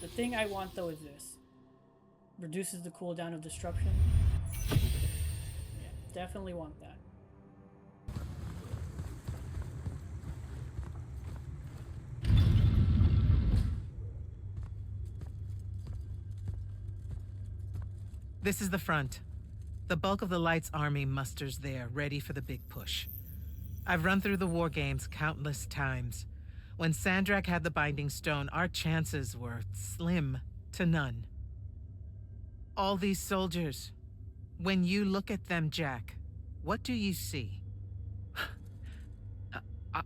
The thing I want, though, is this. Reduces the cooldown of disruption. Yeah, definitely want that. This is the front. The bulk of the Light's army musters there, ready for the big push. I've run through the war games countless times. When Sandrak had the Binding Stone, our chances were slim to none. All these soldiers, when you look at them, Jack, what do you see?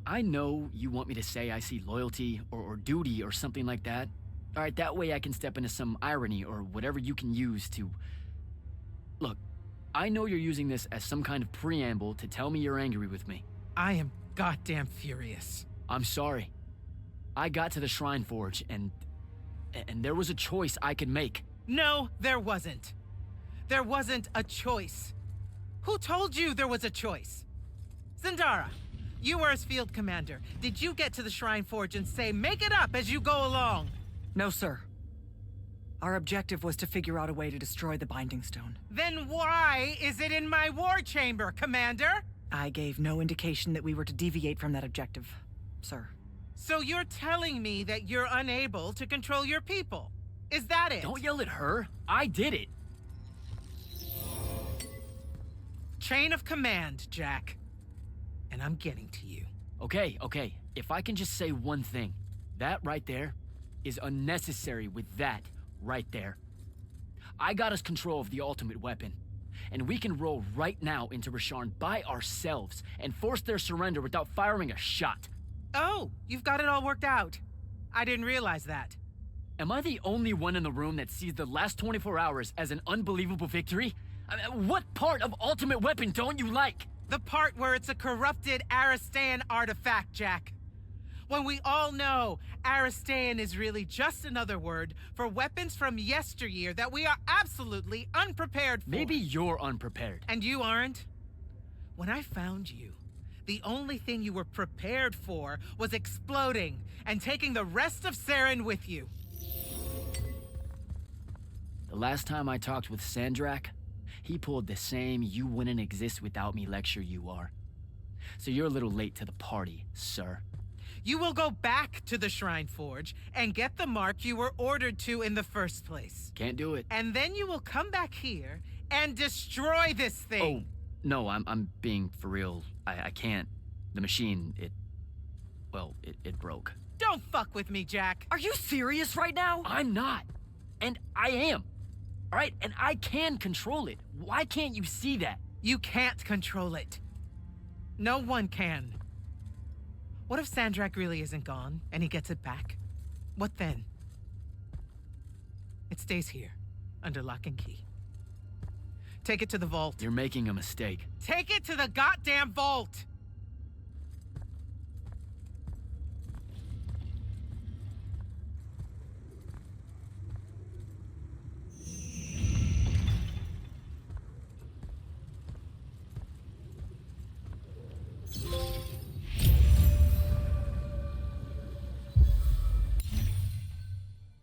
I know you want me to say I see loyalty or duty or something like that. All right, that way I can step into some irony or whatever you can use to... Look, I know you're using this as some kind of preamble to tell me you're angry with me. I am goddamn furious. I'm sorry. I got to the Shrine Forge and there was a choice I could make. No, there wasn't. There wasn't a choice. Who told you there was a choice? Zendara, you were as field commander. Did you get to the Shrine Forge and say, make it up as you go along? No, sir. Our objective was to figure out a way to destroy the Binding Stone. Then why is it in my war chamber, Commander? I gave no indication that we were to deviate from that objective, sir. So you're telling me that you're unable to control your people? Is that it? Don't yell at her. I did it. Chain of command, Jack. And I'm getting to you. Okay. If I can just say one thing. That right there is unnecessary with that right there. I got us control of the ultimate weapon. And we can roll right now into Rasharn by ourselves and force their surrender without firing a shot. Oh, you've got it all worked out. I didn't realize that. Am I the only one in the room that sees the last 24 hours as an unbelievable victory? I mean, what part of Ultimate Weapon don't you like? The part where it's a corrupted Aristean artifact, Jack. When we all know Aristean is really just another word for weapons from yesteryear that we are absolutely unprepared for. Maybe you're unprepared. And you aren't? When I found you, the only thing you were prepared for was exploding and taking the rest of Saren with you. The last time I talked with Sandrak, he pulled the same "you wouldn't exist without me" lecture you are. So you're a little late to the party, sir. You will go back to the Shrine Forge and get the mark you were ordered to in the first place. Can't do it. And then you will come back here and destroy this thing. Oh, no, I'm being for real. I can't. The machine, it broke. Don't fuck with me, Jack. Are you serious right now? I'm not. And I am. All right? And I can control it. Why can't you see that? You can't control it. No one can. What if Sandrak really isn't gone, and he gets it back? What then? It stays here, under lock and key. Take it to the vault. You're making a mistake. Take it to the goddamn vault!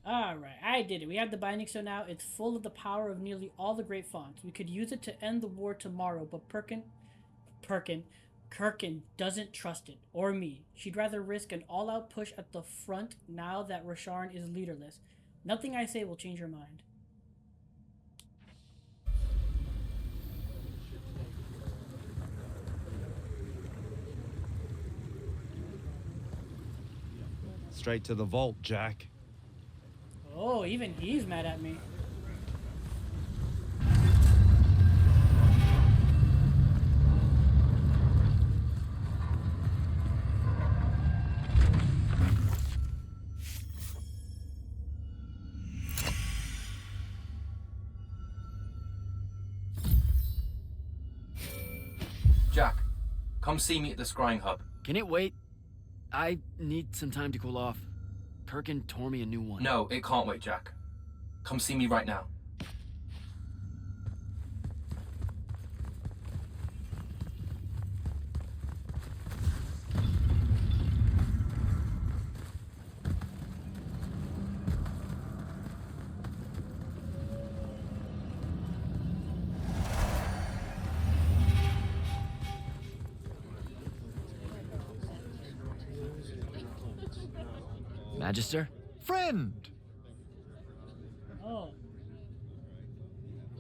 Alright, I did it. We have the Binding Stone now. It's full of the power of nearly all the great fonts. We could use it to end the war tomorrow, but Kirkin doesn't trust it, or me. She'd rather risk an all-out push at the front now that Rasharn is leaderless. Nothing I say will change her mind. Straight to the vault, Jack. Oh, even he's mad at me. Jack, come see me at the scrying hub. Can it wait? I need some time to cool off. Kirkin tore me a new one. No, it can't wait, Jack. Come see me right now. Magister? Friend! Oh.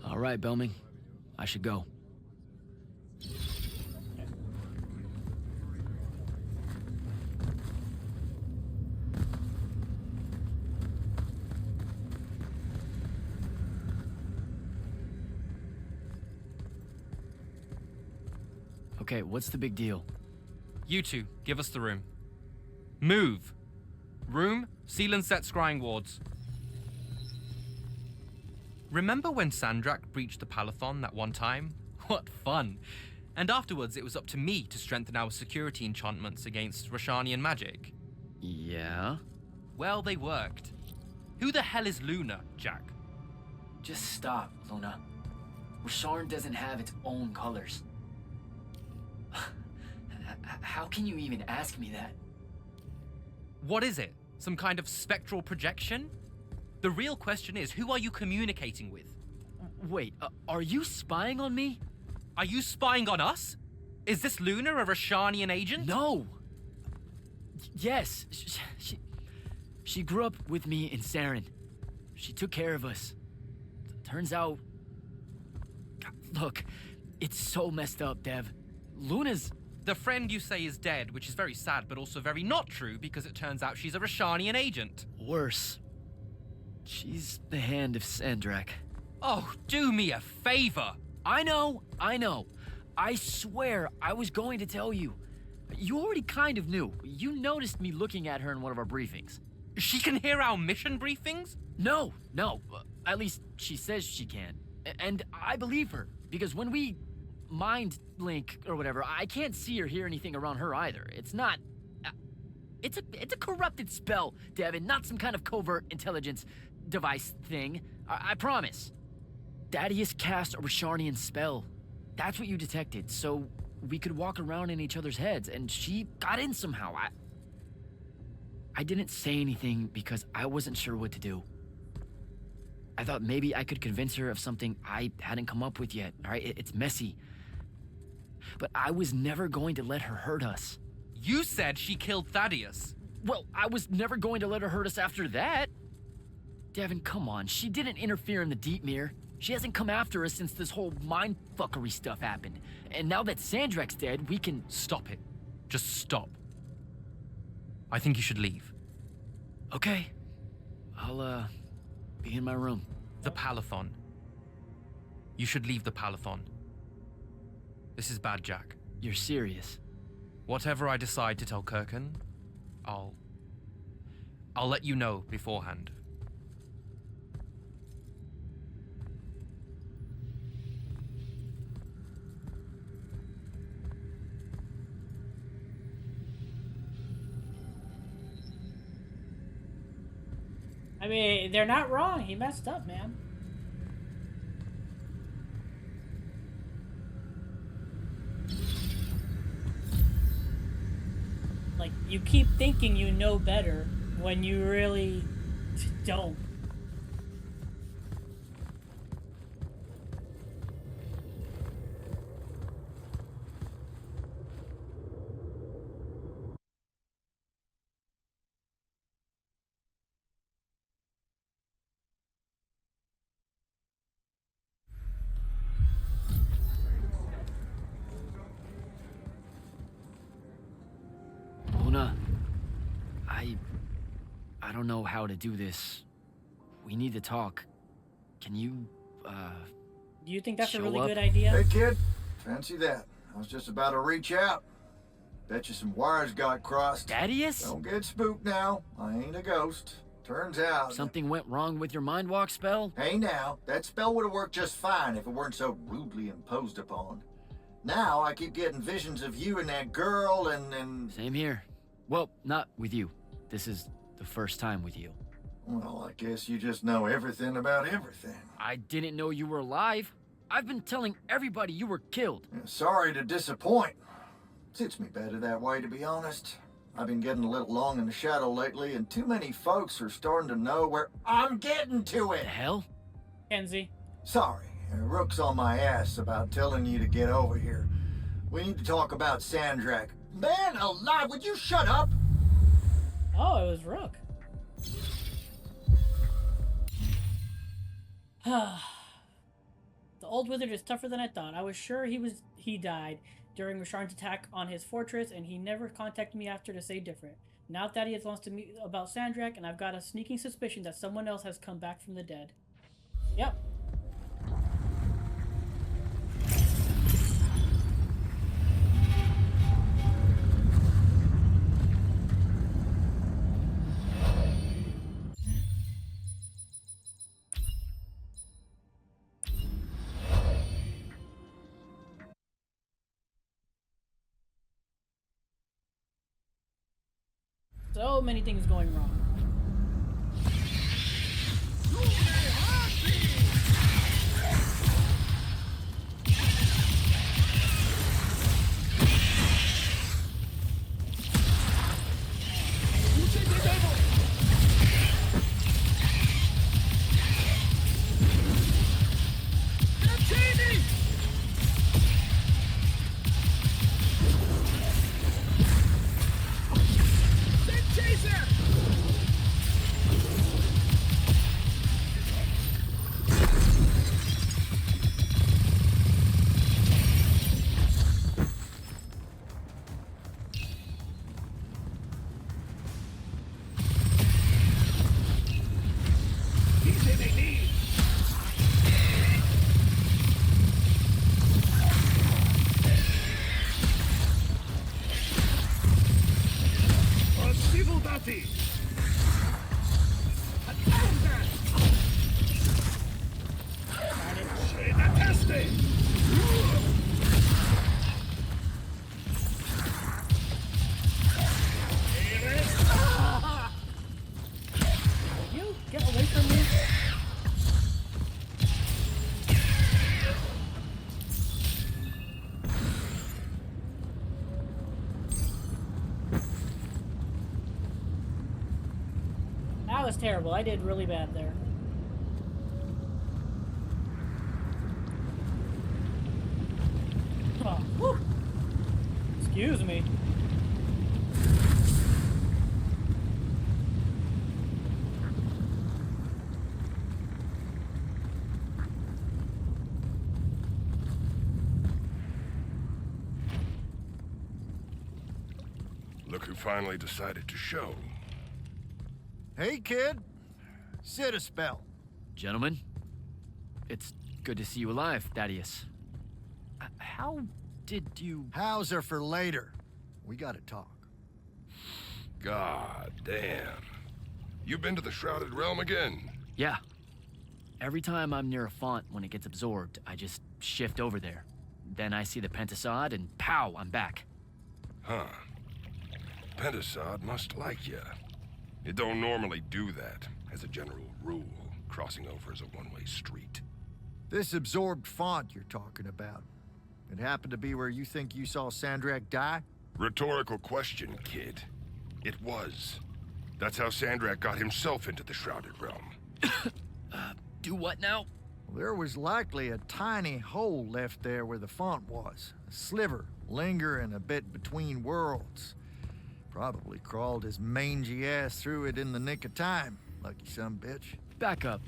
All right, Belming. I should go. Okay, what's the big deal? You two, give us the room. Move! Room, seal and set scrying wards. Remember when Sandrak breached the Palathon that one time? What fun! And afterwards it was up to me to strengthen our security enchantments against Roshanian magic. Yeah? Well, they worked. Who the hell is Luna, Jack? Just stop, Luna. Rosharn doesn't have its own colors. How can you even ask me that? What is it? Some kind of spectral projection? The real question is, who are you communicating with? Wait, are you spying on me? Are you spying on us? Is this Luna a Roshanian agent? No! Yes, she grew up with me in Saren. She took care of us. Turns out... Look, it's so messed up, Dev. Luna's... The friend you say is dead, which is very sad, but also very not true, because it turns out she's a Roshanian agent. Worse. She's the hand of Sandrak. Oh, do me a favor! I know. I swear I was going to tell you. You already kind of knew. You noticed me looking at her in one of our briefings. She can hear our mission briefings? No. At least she says she can. And I believe her, because when we mind link or whatever, I can't see or hear anything around her either. It's not... It's a corrupted spell, Devin, not some kind of covert intelligence device thing. I promise. Thaddeus cast a Rosharnian spell. That's what you detected, so we could walk around in each other's heads, and she got in somehow. I didn't say anything because I wasn't sure what to do. I thought maybe I could convince her of something I hadn't come up with yet, all right? It's messy. But I was never going to let her hurt us. You said she killed Thaddeus. Well, I was never going to let her hurt us after that. Devin, come on. She didn't interfere in the Deep Mirror. She hasn't come after us since this whole mindfuckery stuff happened. And now that Sandrak's dead, we can... Stop it. Just stop. I think you should leave. Okay. I'll, be in my room. The Palathon. You should leave the Palathon. This is bad, Jack. You're serious? Whatever I decide to tell Kirkin, I'll let you know beforehand. I mean, they're not wrong. He messed up, man. Like, you keep thinking you know better when you really don't. Luna, I don't know how to do this. We need to talk. Can you, Do you think that's a show really up? good idea? Hey, kid. Fancy that. I was just about to reach out. Bet you some wires got crossed. Thaddeus? Don't get spooked now. I ain't a ghost. Turns out... Something went wrong with your mind walk spell? Hey now, that spell would have worked just fine if it weren't so rudely imposed upon. Now I keep getting visions of you and that girl and... Same here. Well, not with you. This is the first time with you. Well, I guess you just know everything about everything. I didn't know you were alive. I've been telling everybody you were killed. Yeah, sorry to disappoint. Suits me better that way, to be honest. I've been getting a little long in the shadow lately, and too many folks are starting to know where I'm getting to it. The hell? Kenzie. Sorry, Rook's on my ass about telling you to get over here. We need to talk about Sandrak. Man alive, would you shut up? Oh, it was Rook. The old wizard is tougher than I thought. I was sure he died during Rasharn's attack on his fortress, and he never contacted me after to say different. Now Thaddeus wants to meet about Sandrak, and I've got a sneaking suspicion that someone else has come back from the dead. Yep. So many things going wrong. That was terrible. I did really bad there. Oh, whew. Excuse me. Look who finally decided to show. Hey, kid. Sit a spell. Gentlemen, it's good to see you alive, Thaddeus. How did you... Hows are for later. We gotta talk. God damn. You been to the Shrouded Realm again? Yeah. Every time I'm near a font when it gets absorbed, I just shift over there. Then I see the Pentasod and pow, I'm back. Huh. Pentasod must like ya. It don't normally do that, as a general rule. Crossing over is a one-way street. This absorbed font you're talking about, it happened to be where you think you saw Sandrak die? Rhetorical question, kid. It was. That's how Sandrak got himself into the Shrouded Realm. Do what now? There was likely a tiny hole left there where the font was. A sliver, lingering a bit between worlds. Probably crawled his mangy ass through it in the nick of time. Lucky son bitch. Back up.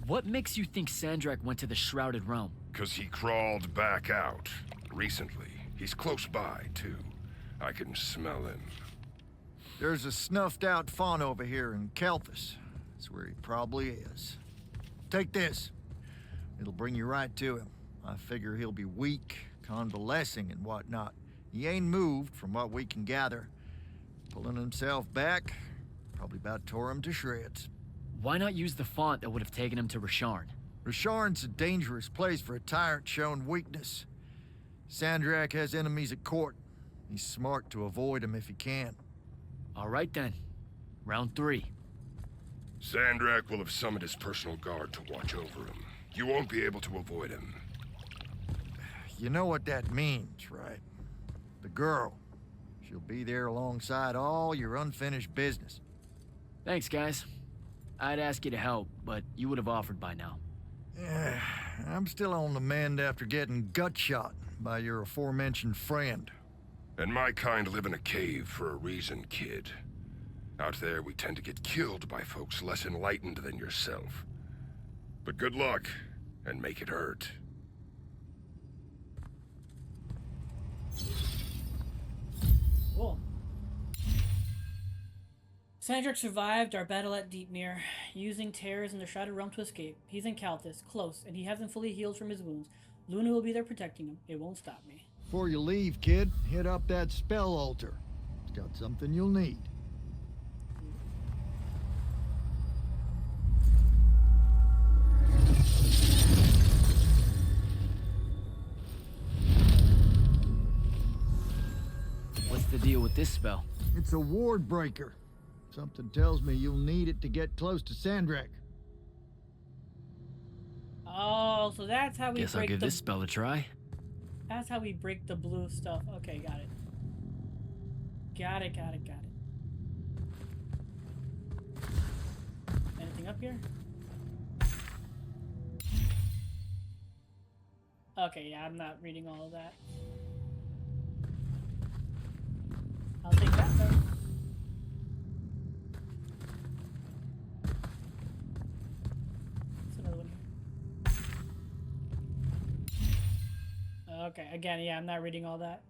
What makes you think Sandrak went to the Shrouded Realm? 'Cause he crawled back out. Recently. He's close by, too. I can smell him. There's a snuffed out font over here in Kelthus. That's where he probably is. Take this. It'll bring you right to him. I figure he'll be weak, convalescing and whatnot. He ain't moved, from what we can gather. Pulling himself back, probably about tore him to shreds. Why not use the font that would have taken him to Rasharn? Rasharn's a dangerous place for a tyrant showing weakness. Sandrak has enemies at court. He's smart to avoid them if he can. All right then. Round 3. Sandrak will have summoned his personal guard to watch over him. You won't be able to avoid him. You know what that means, right? The girl. She'll be there alongside all your unfinished business. Thanks, guys. I'd ask you to help, but you would have offered by now. Yeah, I'm still on the mend after getting gut shot by your aforementioned friend. And my kind live in a cave for a reason, kid. Out there, we tend to get killed by folks less enlightened than yourself. But good luck, and make it hurt. Cool. Sandrak survived our battle at Deepmere, using terrors in the Shrouded Realm to escape. He's in Kalthus, close, and he hasn't fully healed from his wounds. Luna will be there protecting him. It won't stop me. Before you leave, kid, hit up that spell altar. It's got something you'll need. What's the deal with this spell? It's a ward breaker. Something tells me you'll need it to get close to Sandrak. Oh, so that's how we Guess I'll break give the... this spell a try. That's how we break the blue stuff. Okay, got it. Got it. Anything up here? Okay, yeah, I'm not reading all of that. I'll take that though. What's another one here? Okay, again, yeah, I'm not reading all that.